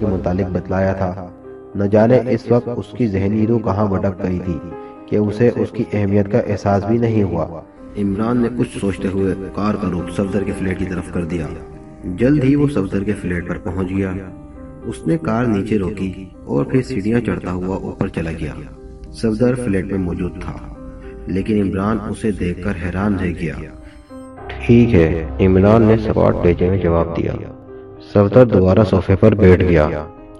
کے متعلق بتلایا تھا۔ نہ جانے اس وقت اس کی ذہنی روح کہاں بھٹک گئی تھی کہ اسے اس کی اہمیت کا احساس بھی نہیں ہوا۔ عمران نے کچھ سوچتے ہوئے کار کا رخ صفدر کے فلیٹ کی طرف کر دیا۔ جلد ہی وہ صفدر کے فلیٹ پر پہنچ گیا۔ اس نے کار نیچے روکی اور پھر سیڑھیاں چڑھتا ہوا اوپر چلا گیا۔ صفدر فلیٹ میں موجود تھا، لیکن عمران اسے دیکھ کر حیران رہ گیا۔ ٹھیک ہے، عمران نے سپاٹ لہجے میں جواب دیا۔ صفدر دوبارہ صوفے پر بیٹھ گیا۔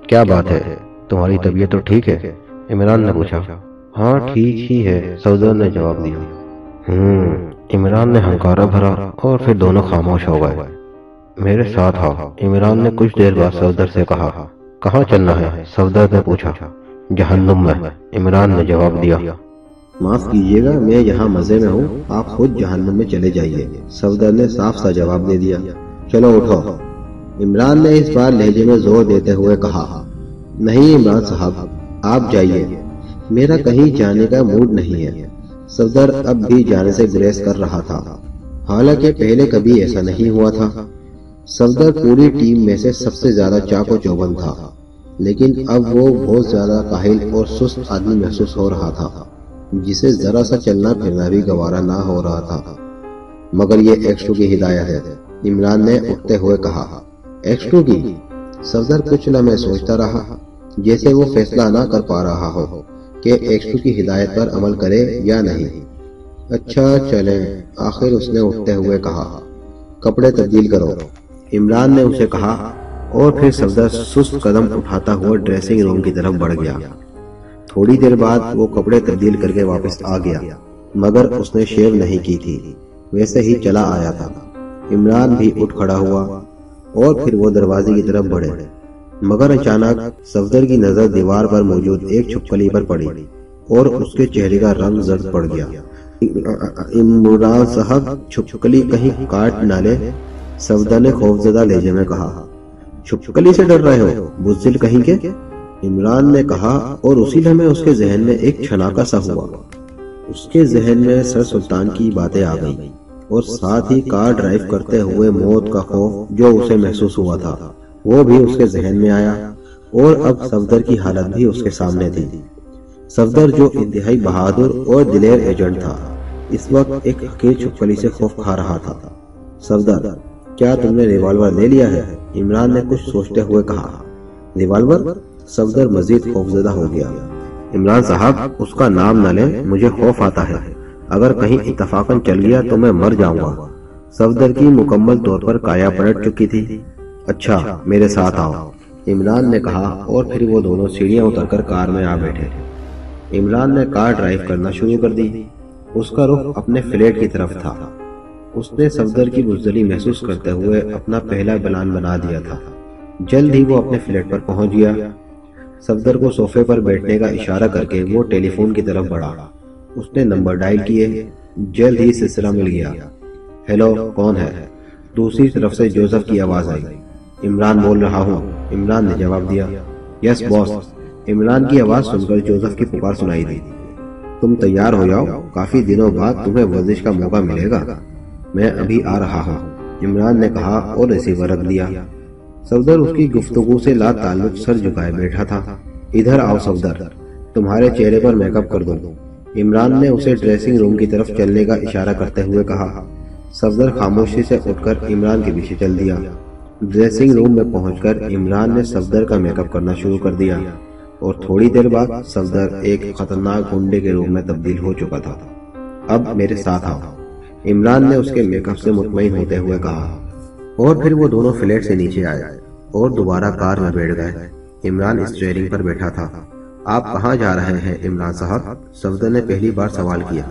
کیا بات ہے، تمہاری طبیعت تو ٹھیک ہے؟ عمران نے پوچھا۔ ہاں ٹھیک ہی ہے، صفدر نے جواب دیا۔ عمران نے ہنکارا بھرا اور پھر دونوں خاموش ہو گئے۔ میرے ساتھ آؤ، عمران نے کچھ دیر بعد صفدر سے کہا۔ کہاں چلنا ہے؟ صفدر نے پوچھا۔ جہنم میں، عمران نے جواب دیا۔ معاف کیجیے گا، میں یہاں مزے میں ہوں، آپ خود جہنم میں چلے جائیے، صفدر نے صاف سا جواب دے دیا۔ چلو اٹھو، عمران نے اس بار لہجے میں زور دیتے ہوئے کہا۔ نہیں عمران صاحب، آپ جائیے، میرا کہیں جانے کا موڈ نہیں ہے۔ صفدر اب بھی جانے سے گریز کر رہا تھا، حالانکہ پہلے کبھی ایسا نہیں ہوا تھا۔ صفدر پوری ٹیم میں سے سب سے زیادہ چاق و چوبند تھا، لیکن اب وہ بہت زیادہ کاہل اور سست آدمی محسوس ہو رہا تھا، جسے ذرا سا چلنا پھرنا بھی گوارا نہ ہو رہا تھا۔ مگر یہ ایکسٹو کی ہدایت ہے، عمران نے اٹھتے ہوئے کہا۔ ایکسٹو کی؟ صفدر کچھ لمحے سوچتا رہا، جیسے وہ فیصلہ نہ کر پا رہا ہو کہ ایکسٹو کی ہدایت پر عمل کرے یا نہیں۔ اچھا چلیں، آخر اس نے اٹھتے ہوئے کہا۔ کپڑے تبدیل کرو، عمران نے اسے کہا، اور پھر صفدر سست قدم اٹھاتا ہوا ڈریسنگ روم کی طرف بڑھ گیا۔ تھوڑی دیر بعد وہ کپڑے تبدیل کر کے واپس آ گیا، مگر اس نے شیو نہیں کی تھی، ویسے ہی چلا آیا تھا۔ عمران بھی اٹھ کھڑا ہوا اور پھر وہ دروازے کی طرف بڑھے، مگر اچانک صفدر کی نظر دیوار پر موجود ایک چھپکلی پر پڑی اور اس کے چہرے کا رنگ زرد پڑ گیا۔ عمران صاحب، چھپکلی کہیں کاٹ نہ لے، صفدر نے خوفزدہ لہجے میں کہا۔ چھپکلی سے ڈر رہے ہو، بزدل کہیں کے؟ عمران نے کہا، اور اسی لمحے اس کے ذہن میں ایک چھناکا سا ہوا۔ اس کے ذہن میں سر سلطان کی باتیں آ گئیں، اور ساتھ ہی کار ڈرائیو کرتے ہوئے موت کا خوف جو اسے محسوس ہوا تھا وہ بھی اس کے ذہن میں آیا، اور اب صفدر کی حالت بھی اس کے سامنے تھی۔ صفدر جو انتہائی بہادر اور دلیر ایجنٹ تھا، اس وقت ایک حقیر چھپکلی سے خوف کھا رہا تھا۔ صفدر، کیا تم نے ریوالور لے لیا ہے؟ عمران نے کچھ سوچتے ہوئے کہا۔ ریوالور؟ صفدر مزید خوفزدہ ہو گیا۔ عمران صاحب، اس کا نام نہ لیں، مجھے خوف آتا ہے، اگر کہیں اتفاقاً چل گیا تو میں مر جاؤں گا۔ صفدر کی مکمل طور پر کایا پلٹ چکی تھی۔ اچھا، میرے ساتھ آؤ، عمران نے کہا، اور پھر وہ دونوں سیڑھیاں اتر کر کار میں آ بیٹھے۔ عمران نے کار ڈرائیو کرنا شروع کر دی۔ اس کا رخ اپنے فلیٹ کی طرف تھا۔ اس نے صفدر کی بزدلی محسوس کرتے ہوئے اپنا پہلا پلان بنا دیا تھا۔ جلد ہی وہ اپنے فلیٹ پر پہنچ گیا۔ صفدر کو صوفے پر بیٹھنے کا اشارہ کر کے وہ ٹیلی فون کی طرف بڑھا۔ اس نے نمبر ڈائل کیے، جلد ہی سلسلہ مل گیا۔ ہیلو، کون ہے؟ دوسری طرف سے جوزف کی آواز آئی۔ عمران بول رہا ہوں، عمران نے جواب دیا۔ یس باس، عمران کی آواز سن کر جوزف کی پکار سنائی دی۔ تم تیار ہو جاؤ، کافی دنوں بعد تمہیں ورزش کا موقع ملے گا، میں ابھی آ رہا ہوں، عمران نے کہا اور ریسیور رکھ دیا۔ صفدر اس کی گفتگو سے لا تعلق سر جھکائے بیٹھا تھا۔ ادھر آؤ صفدر، تمہارے چہرے پر میک اپ کر دوں، عمران نے اسے ڈریسنگ روم کی طرف چلنے کا اشارہ کرتے ہوئے کہا۔ صفدر خاموشی سے اٹھ کر عمران کے پیچھے چل دیا۔ ڈریسنگ روم میں پہنچ کر عمران نے صفدر کا میک اپ کرنا شروع کر دیا، اور تھوڑی دیر بعد صفدر ایک خطرناک گنڈے کے روپ میں تبدیل ہو چکا تھا۔ اب میرے ساتھ آؤ، عمران نے اس کے میک اپ سے مطمئن ہوتے ہوئے کہا، اور پھر وہ دونوں فلیٹ سے نیچے آئے اور دوبارہ کار میں بیٹھ گئے۔ عمران اسٹیئرنگ پر بیٹھا تھا۔ آپ کہاں جا رہے ہیں عمران صاحب؟ صفدر نے پہلی بار سوال کیا۔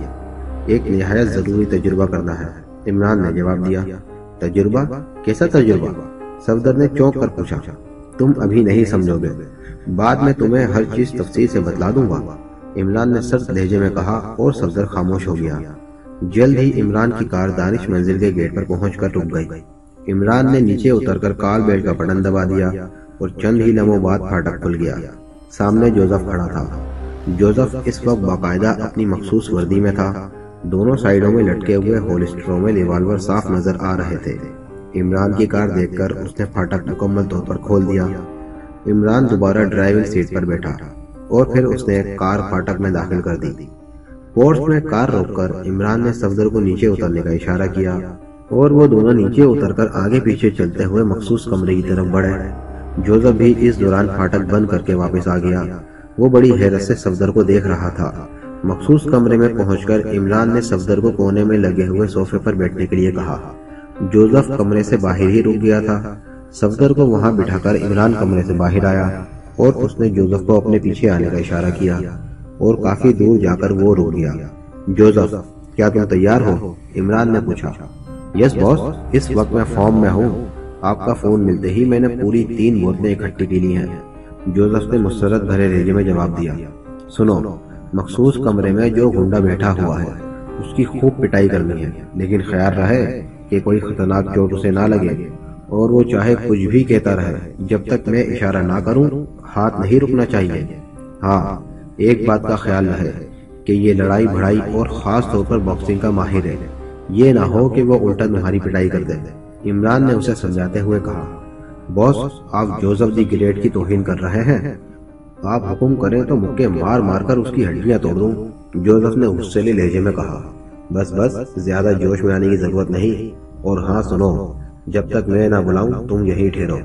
ایک نہایت ضروری تجربہ کرنا ہے، عمران نے جواب دیا۔ تجربہ؟ کیسا تجربہ؟ صفدر نے چونک کر پوچھا۔ تم ابھی نہیں سمجھو گے، بعد میں تمہیں ہر چیز تفصیل سے بتلا دوں گا، عمران نے سرد لہجے میں کہا، اور صفدر خاموش ہو گیا۔ جلد ہی عمران کی کار دانش منزل کے گیٹ پر پہنچ کر رک گئی۔ عمران نے نیچے اتر کر کار بیلٹ کا بٹن دبا دیا اور چند ہی لمحوں بعد پھاٹک کھل گیا۔ سامنے جوزف کھڑا تھا۔ جوزف اس وقت باقاعدہ اپنی مخصوص وردی میں تھا۔ دونوں سائیڈوں میں لٹکے ہوئے ہولسٹروں میں ریوالور صاف نظر آ رہے تھے۔ عمران کی کار دیکھ کر اس نے پھاٹک مکمل طور پر کھول دیا۔ عمران دوبارہ ڈرائیونگ سیٹ پر بیٹھا اور پھر اس نے ایک کار پھاٹک میں داخل کر دی۔ پورچ میں کار روک کر عمران نے صفدر کو نیچے اترنے کا اشارہ کیا اور وہ دونوں نیچے اتر کر آگے پیچھے چلتے ہوئے مخصوص کمرے کی طرف بڑھے۔ جوزف بھی اس دوران پھاٹک بند کر کے واپس آ گیا۔ وہ بڑی حیرت سے صفدر کو دیکھ رہا تھا۔ مخصوص کمرے میں پہنچ کر عمران نے صفدر کو کونے میں لگے ہوئے صوفے پر بیٹھنے کے لیے کہا۔ جوزف کمرے سے باہر ہی رک گیا تھا۔ صفدر کو وہاں بٹھا کر عمران کمرے سے باہر آیا اور اس نے جوزف کو اپنے پیچھے آنے کا اشارہ کیا اور کافی دور جا کر وہ رک گیا۔ جوزف، کیا تم تیار ہو؟ عمران نے پوچھا۔ یس باس، اس وقت میں فارم میں ہوں۔ آپ کا فون ملتے ہی میں نے پوری 3 بوتلیں اکٹھی کی لی ہیں، جوزف نے مسرت بھرے لہجے میں جواب دیا۔ سنو، مخصوص کمرے میں جو گنڈا بیٹھا ہوا ہے اس کی خوب پٹائی کرنی ہے، لیکن خیال رہے کہ کوئی خطرناک چوٹ اسے نہ لگے اور وہ چاہے کچھ بھی کہتا رہے، جب تک میں اشارہ نہ کروں ہاتھ نہیں رکنا چاہیے۔ ہاں، ایک بات کا خیال رہے کہ یہ لڑائی بھڑائی اور خاص طور پر باکسنگ کا ماہر ہے، یہ نہ ہو کہ وہ الٹا تمہاری پٹائی کر دے۔ عمران نے اسے سمجھاتے ہوئے کہا۔ باس، آپ جوزف دی گریٹ کی توہین کر رہے ہیں۔ آپ حکم کریں تو مکے مار مار کر اس کی ہڈیاں توڑ دوں، جوزف نے غصے لہجے میں کہا۔ بس بس، زیادہ جوش میں آنے کی ضرورت نہیں، اور ہاں سنو، جب تک میں نہ بلاؤں تم یہیں ٹھہرو،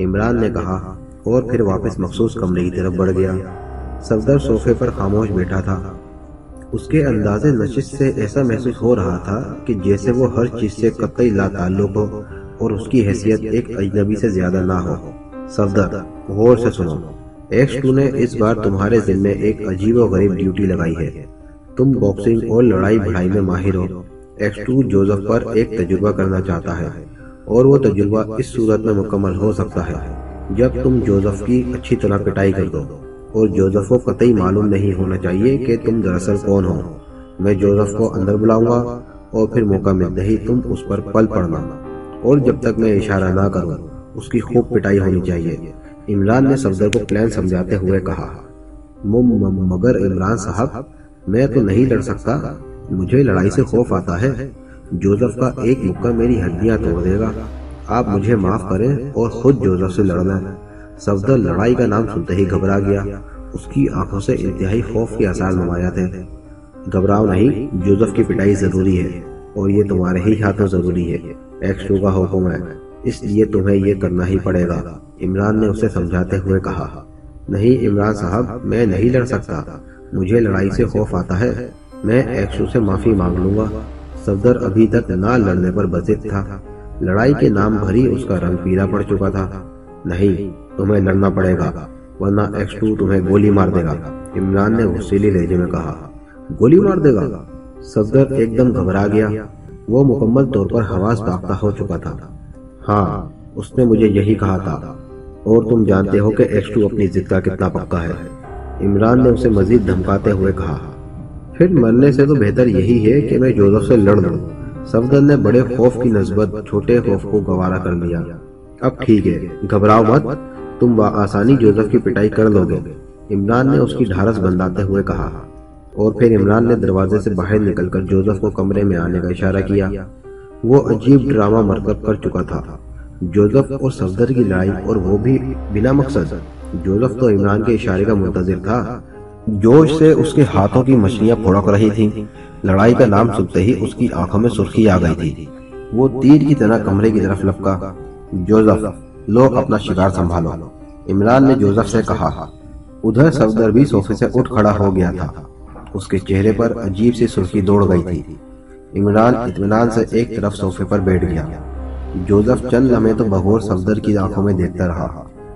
عمران نے کہا اور پھر واپس مخصوص کمرے کی طرف بڑھ گیا۔ صفدر صوفے پر خاموش بیٹھا تھا۔ اس کے انداز نشست سے ایسا محسوس ہو رہا تھا کہ جیسے وہ ہر چیز سے قطعی لا تعلق ہو اور اس کی حیثیت ایک اجنبی سے زیادہ نہ ہو۔ صفدر، غور سے سنو، ایکس 2 نے اس بار تمہارے ذمے ایک عجیب و غریب ڈیوٹی لگائی ہے۔ تم باکسنگ اور لڑائی بھڑائی میں ماہر ہو۔ ایکس 2 جوزف پر ایک تجربہ کرنا چاہتا ہے اور وہ تجربہ اس صورت میں مکمل ہو سکتا ہے جب تم جوزف کی اچھی طرح پٹائی کر دو، اور جوزف کو قطعی معلوم نہیں ہونا چاہیے کہ تم دراصل کون ہو۔ میں جوزف کو اندر بلاؤں گا اور پھر موقع ملتے ہی تم اس پر پل پڑنا، اور جب تک میں اشارہ نہ کروں اس کی خوب پٹائی ہونی چاہیے، عمران نے صفدر کو پلان سمجھاتے ہوئے کہا۔ مگر عمران صاحب، میں تو نہیں لڑ سکتا، مجھے لڑائی سے خوف آتا ہے، جوزف کا ایک مکہ میری ہڈیاں توڑ دے گا، آپ مجھے معاف کریں اور خود جوزف سے لڑنا۔ صفدر لڑائی کا نام سنتے ہی گھبرا گیا، اس کی آنکھوں سے انتہائی خوف کے آثار نمایاں تھے۔ گھبراؤ نہیں، جوزف کی پٹائی ضروری ہے اور یہ تمہارے ہی ہاتھوں ضروری ہے، ایکس 2 کا حکم ہے، اس لیے تمہیں یہ کرنا ہی پڑے گا، عمران نے اسے سمجھاتے ہوئے کہا۔ نہیں عمران صاحب، میں نہیں لڑ سکتا، مجھے لڑائی سے خوف آتا ہے، میں ایکس 2 سے معافی مانگ لوں گا۔ صفدر ابھی تک نہ لڑنے پر بضد تھا، لڑائی کے نام بھر ہی اس کا رنگ پیلا پڑ چکا تھا۔ نہیں، تمہیں لڑنا پڑے گا ورنہ ایکس 2 تمہیں گولی مار دے گا، عمران نے غصیلی لہجے میں کہا۔ گولی مار دے گا؟ صفدر ایک دم گھبرا گیا، وہ مکمل طور پر حواس باختہ ہو چکا تھا۔ ہاں، اس نے مجھے یہی کہا تھا، اور تم جانتے ہو کہ ایکس 2 اپنی ضد کا کتنا پکا ہے، عمران نے اسے مزید دھمکاتے ہوئے کہا۔ پھر مرنے سے تو بہتر یہی ہے کہ میں جوزف سے لڑ لوں۔ صفدر نے بڑے خوف کی نسبت چھوٹے خوف کو گوارا کر لیا۔ اب ٹھیک ہے، گھبراؤ مت، تم بآسانی جوزف کی پٹائی کر لو گے، عمران نے اس کی ڈھارس بندھاتے ہوئے کہا، اور پھر عمران نے دروازے سے باہر نکل کر جوزف کو کمرے میں آنے کا اشارہ کیا۔ وہ عجیب ڈرامہ مرتب کر چکا تھا، جوزف اور صفدر کی لڑائی، اور وہ بھی بنا مقصد۔ جوزف تو عمران کے اشارے کا منتظر تھا، جوش سے اس کے ہاتھوں کی مچھلیاں پھڑک رہی تھیں۔ لڑائی کا نام سنتے ہی اس کی آنکھوں میں سرخی آ گئی تھی، وہ تیر کی طرح کمرے کی طرف لپکا۔ جوزف، لو اپنا شکار سنبھالو، عمران نے جوزف سے کہا۔ ادھر صفدر بھی صوفے سے اٹھ کھڑا ہو گیا تھا، اس کے چہرے پر عجیب سی سرخی دوڑ گئی تھی۔ عمران اطمینان سے ایک طرف صوفے پر بیٹھ گیا۔ جوزف چند لمحے تو بغور صفدر کی آنکھوں میں دیکھتا رہا،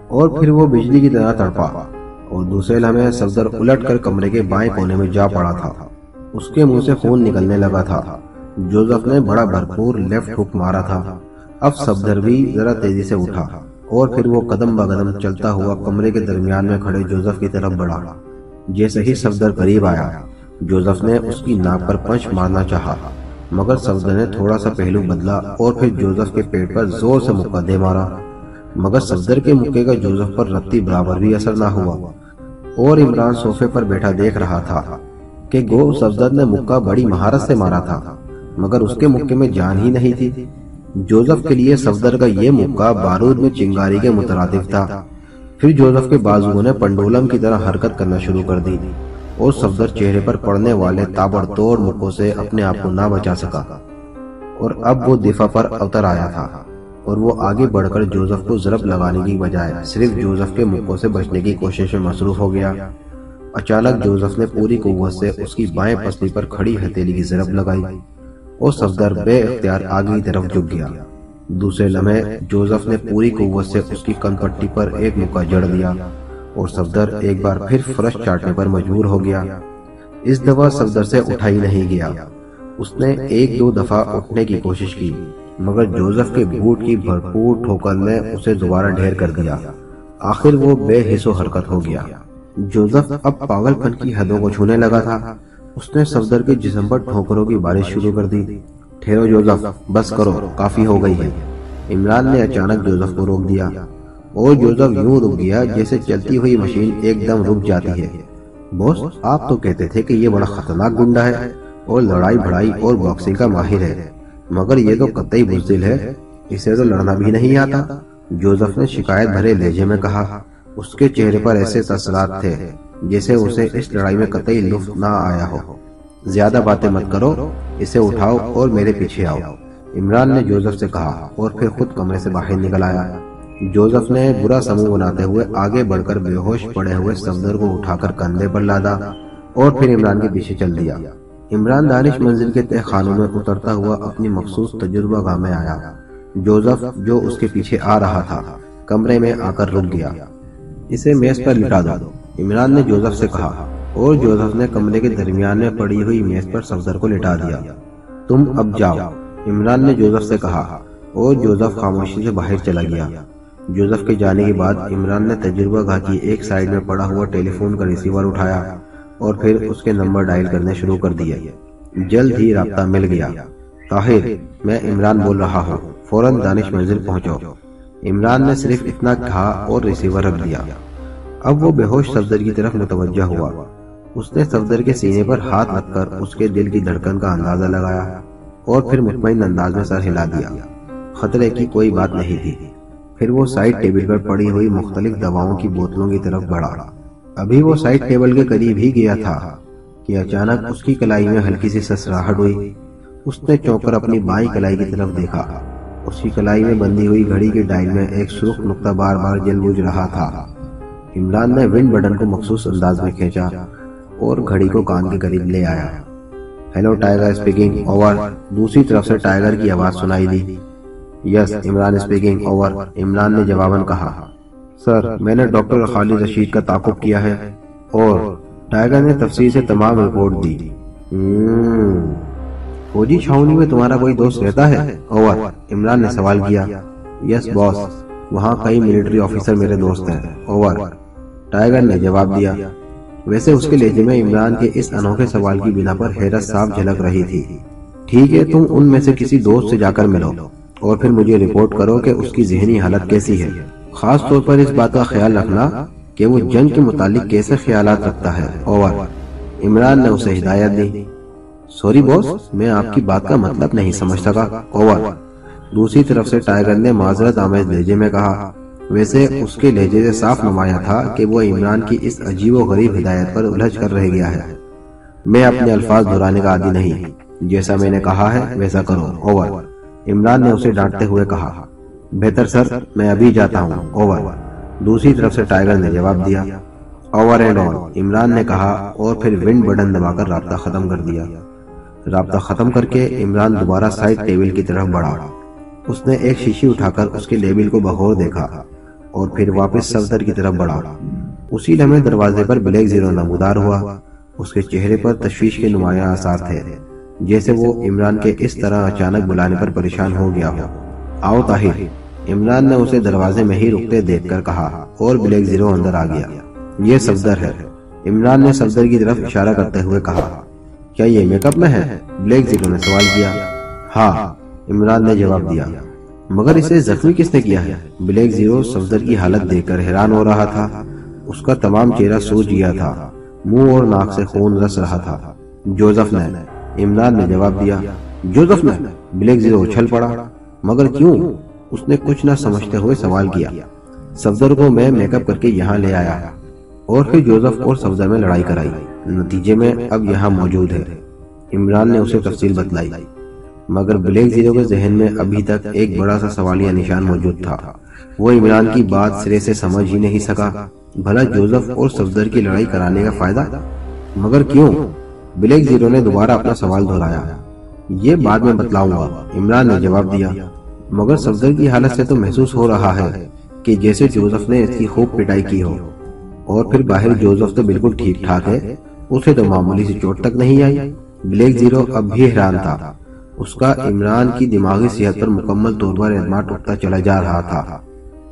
اور پھر وہ بجلی کی طرح تڑپا، اور دوسرے لمحے صفدر الٹ کر کمرے کے بائیں کونے میں جا پڑا تھا، اس کے منہ سے خون نکلنے لگا تھا۔ جوزف نے بڑا بھرپور لیفٹ ہک مارا تھا۔ اب صفدر بھی ذرا تیزی سے اٹھا، اور پھر وہ قدم بقدم چلتا ہوا کمرے کے درمیان میں کھڑے جوزف کی طرف بڑھا۔ جیسے ہی صفدر قریب آیا، جوزف نے اس کی ناک پر پنچ مارنا چاہا، مگر صفدر نے تھوڑا سا پہلو بدلا اور پھر جوزف کے پیٹ پر زور سے مکہ دے مارا، مگر صفدر کے مکے کا جوزف پر رتی برابر بھی اثر نہ ہوا، اور عمران صوفے پر بیٹھا دیکھ رہا تھا کہ گو صفدر نے مکہ بڑی مہارت سے مارا تھا، مگر اس کے مکے میں جان ہی نہیں تھی۔ جوزف کے لیے صفدر کا یہ مکہ بارود میں چنگاری کے مترادف تھا۔ پھر جوزف کے بازوؤں نے پنڈولم کی طرح حرکت کرنا شروع کر دی اور صفدر چہرے پر پڑنے والے تابڑتوڑ مکوں سے اپنے آپ کو نہ بچا سکا، اور اب وہ دفاع پر اتر آیا تھا، اور وہ آگے بڑھ کر جوزف کو ضرب لگانے کی بجائے صرف جوزف کے مکوں سے بچنے کی کوشش میں مصروف ہو گیا۔ اچانک جوزف نے پوری قوت سے اس کی بائیں پسلی پر کھڑی ہتھیلی کی ضرب لگائی اور صفدر بے اختیار آگے کی طرف جھک گیا۔ دوسرے لمحے جوزف نے پوری قوت سے اس کی کن پٹی پر ایک مکہ جڑ دیا اور صفدر ایک بار پھر فرش چاٹنے پر مجبور ہو گیا۔ اس دفعہ صفدر سے اٹھا ہی نہیں گیا۔ اس نے ایک دو دفعہ اٹھنے کی کوشش کی، مگر جوزف کے بوٹ کی بھرپور ٹھوکر نے اسے دوبارہ ڈھیر کر دیا۔ آخر وہ بے حس و حرکت ہو گیا۔ جوزف اب پاگل پن کی حدوں کو چھونے لگا تھا۔ اس نے صفدر کے جسم پر ٹھوکروں کی بارش شروع کر دی۔ ٹھہرو جوزف، بس کرو، کافی ہو گئی ہے۔ عمران نے اچانک جوزف کو روک دیا اور جوزف یوں رک گیا جیسے چلتی ہوئی مشین ایک دم رک جاتی ہے۔ بوس، آپ تو کہتے تھے کہ یہ بڑا خطرناک گنڈا ہے اور لڑائی بھڑائی اور باکسنگ کا ماہر ہے، مگر یہ تو قطعی بزدل ہے، اسے تو لڑنا بھی نہیں آتا، جوزف نے شکایت بھرے لہجے میں کہا۔ اس کے چہرے پر ایسے تاثرات تھے جیسے اسے اس لڑائی میں قطعی لطف نہ آیا ہو۔ زیادہ باتیں مت کرو، اسے اٹھاؤ اور میرے پیچھے آؤ، عمران نے جوزف سے کہا اور پھر خود کمرے سے باہر نکل آیا۔ جوزف نے برا سمو بناتے ہوئے آگے بڑھ کر بے ہوش پڑے ہوئے صفدر کو اٹھا کر کندھے پر لادا اور پھر عمران کے پیچھے چل دیا۔ عمران دانش منزل کے تہ خانوں میں اترتا ہوا اپنی مخصوص تجربہ گاہ میں آیا۔ جوزف جو اس کے پیچھے آ رہا تھا کمرے میں آ کر رک گیا۔ اسے میز پر لٹا دو، عمران نے جوزف سے کہا، اور جوزف نے کمرے کے درمیان میں پڑی ہوئی میز پر صفدر کو لٹا دیا۔ تم اب جاؤ، عمران نے جوزف سے کہا، اور جوزف خاموشی سے باہر چلا گیا۔ جوزف کے جانے کے بعد عمران نے تجربہ گاہ کی ایک سائیڈ میں پڑا ہوا ٹیلی فون کا ریسیور اٹھایا اور پھر اس کے نمبر ڈائل کرنے شروع کر دیے۔ جلد ہی رابطہ مل گیا۔ طاہر، میں عمران بول رہا ہوں، فوراً دانش منزل پہنچو۔ عمران نے صرف اتنا کہا اور ریسیور رکھ دیا۔ اب وہ بے ہوش صفدر کی طرف متوجہ ہوا۔ اس نے صفدر کے سینے پر ہاتھ رکھ کر اس کے دل کی دھڑکن کا اندازہ لگایا اور پھر مطمئن انداز میں سر ہلا دیا۔ خطرے کی کوئی بات نہیں تھی۔ پھر وہ سائیڈ ٹیبل پر پڑی ہوئی مختلف دواؤں کی بوتلوں کی طرف بڑھا۔ ابھی وہ سائیڈ ٹیبل کے قریب ہی گیا تھا کہ اچانک اس کی کلائی میں ہلکی سی سسراہٹ ہوئی۔ اس نے چونک کر اپنی بائیں کلائی کی طرف دیکھا۔ اس کی کلائی میں بندھی ہوئی گھڑی کے ڈائل میں ایک سرخ نقطہ بار بار جل بجھ رہا تھا۔ عمران نے ونڈ بٹن کو مخصوص انداز میں کھینچا اور گھڑی کو کان کے قریب لے آیا۔ Hello tiger speaking, over. دوسری طرف سے ٹائیگر کی آواز سنائی دی۔ یس، عمران اسپیکنگ، اوور، عمران نے جواباً کہا۔ سر، میں نے ڈاکٹر خالد رشید کا تعاقب کیا ہے اور ٹائیگر نے تفصیل سے تمام رپورٹ دی۔ فوجی چھاؤنی میں تمہارا کوئی دوست رہتا ہے؟ اوور، عمران نے سوال کیا۔ یس باس، وہاں کئی ملٹری آفیسر میرے دوست ہیں۔ اوور، ٹائیگر نے جواب دیا۔ ویسے اس کے لہجے میں عمران کے اس انوکھے سوال کی بنا پر حیرت صاف جھلک رہی تھی۔ ٹھیک ہے، تم ان میں سے کسی دوست سے جا کر ملو اور پھر مجھے رپورٹ کرو کہ اس کی ذہنی حالت کیسی ہے۔ خاص طور پر اس بات کا خیال رکھنا کہ وہ جنگ کے متعلق کیسے خیالات رکھتا ہے۔ اوور، عمران نے اسے ہدایت دی۔ سوری باس، میں آپ کی بات کا مطلب نہیں سمجھ سکا۔ اوور، دوسری طرف سے ٹائیگر نے معذرت آمیز لہجے میں کہا۔ ویسے اس کے لہجے سے صاف نمایاں تھا کہ وہ عمران کی اس عجیب و غریب ہدایت پر الجھ کر رہ گیا ہے۔ میں اپنے الفاظ دہرانے کا عادی نہیں، جیسا میں نے کہا ہے ویسا کرو۔ اوور، عمران نے اسے ڈانٹتے ہوئے کہا۔ بہتر سر، میں ابھی جاتا ہوں۔ اوور، دوسری طرف سے ٹائیگر نے جواب دیا۔ اوور اینڈ آل، عمران نے کہا اور پھر ونڈ بٹن دبا کر رابطہ ختم کر دیا۔ رابطہ ختم کر کے عمران دوبارہ سائیڈ ٹیبل کی طرف بڑھا۔ اس نے ایک شیشی اٹھا کر اس کے لیبل کو بغور دیکھا اور پھر واپس صفدر کی طرف بڑھا۔ اسی لمحے دروازے پر بلیک زیرو نمودار ہوا۔ اس کے چہرے پر تشویش کے نمایاں آثار تھے، جیسے وہ عمران کے اس طرح اچانک بلانے پر پریشان ہو گیا ہو۔ آؤ طاہر، عمران نے اسے دروازے میں ہی رکتے دیکھ کر کہا اور بلیک زیرو اندر آ گیا۔ یہ صفدر ہے، عمران نے صفدر کی طرف اشارہ کرتے ہوئے کہا۔ کیا یہ میک اپ میں ہے؟ بلیک زیرو نے سوال کیا۔ ہاں، عمران نے جواب دیا۔ مگر اسے زخمی کس نے کیا ہے؟ بلیک زیرو صفدر کی حالت دیکھ کر حیران ہو رہا تھا۔ اس کا تمام چہرہ سوج گیا تھا، منہ اور ناک سے خون رس رہا تھا۔ جوزف نے، عمران نے جواب دیا۔ جوزف نے؟ بلیک زیرو اچھل پڑا۔ مگر کیوں؟ اس نے کچھ نہ سمجھتے ہوئے سوال کیا۔ صفدر کو میں میک اپ کر کے یہاں لے آیا اور پھر جوزف اور صفدر میں لڑائی کرائی، نتیجے میں اب یہاں موجود ہے۔ عمران نے اسے تفصیل بتلائی، مگر بلیک زیرو کے ذہن میں ابھی تک ایک بڑا سا سوالیہ نشان موجود تھا۔ وہ عمران کی بات سرے سے سمجھ ہی نہیں سکا۔ بھلا جوزف اور صفدر کی لڑائی کرانے کا فائدہ؟ مگر کیوں؟ بلیک زیرو نے دوبارہ اپنا سوال دہرایا۔ یہ بعد میں بتلاؤں گا، عمران نے جواب دیا، مگر صفدر کی حالت سے تو محسوس ہو رہا ہے کہ جیسے جوزف نے اس کی خوب پٹائی کی ہو، اور پھر باہر جوزف تو بالکل ٹھیک ٹھاک ہے، اسے تو معمولی سی چوٹ تک نہیں آئی۔ بلیک زیرو اب بھی حیران تھا، اس کا عمران کی دماغی صحت پر مکمل طور پر اعتماد اٹھتا چلا جا رہا تھا۔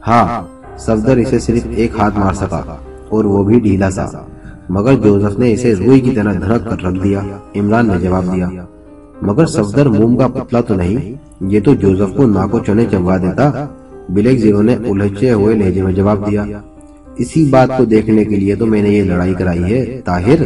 ہاں، صفدر اسے صرف ایک ہاتھ مار سکا، اور وہ بھی ڈھیلا سا، مگر جوزف نے اسے روئی کی طرح دھڑک کر رکھ دیا۔ عمران نے جواب دیا، مگر صفدر موم کا پتلا تو نہیں، یہ تو جوزف کو ناکو چنے چبوا دیتا۔ بلیک زیرو نے الجھے ہوئے لہجے میں جواب دیا، اسی بات کو دیکھنے کے لیے تو میں نے یہ لڑائی کرائی ہے طاہر۔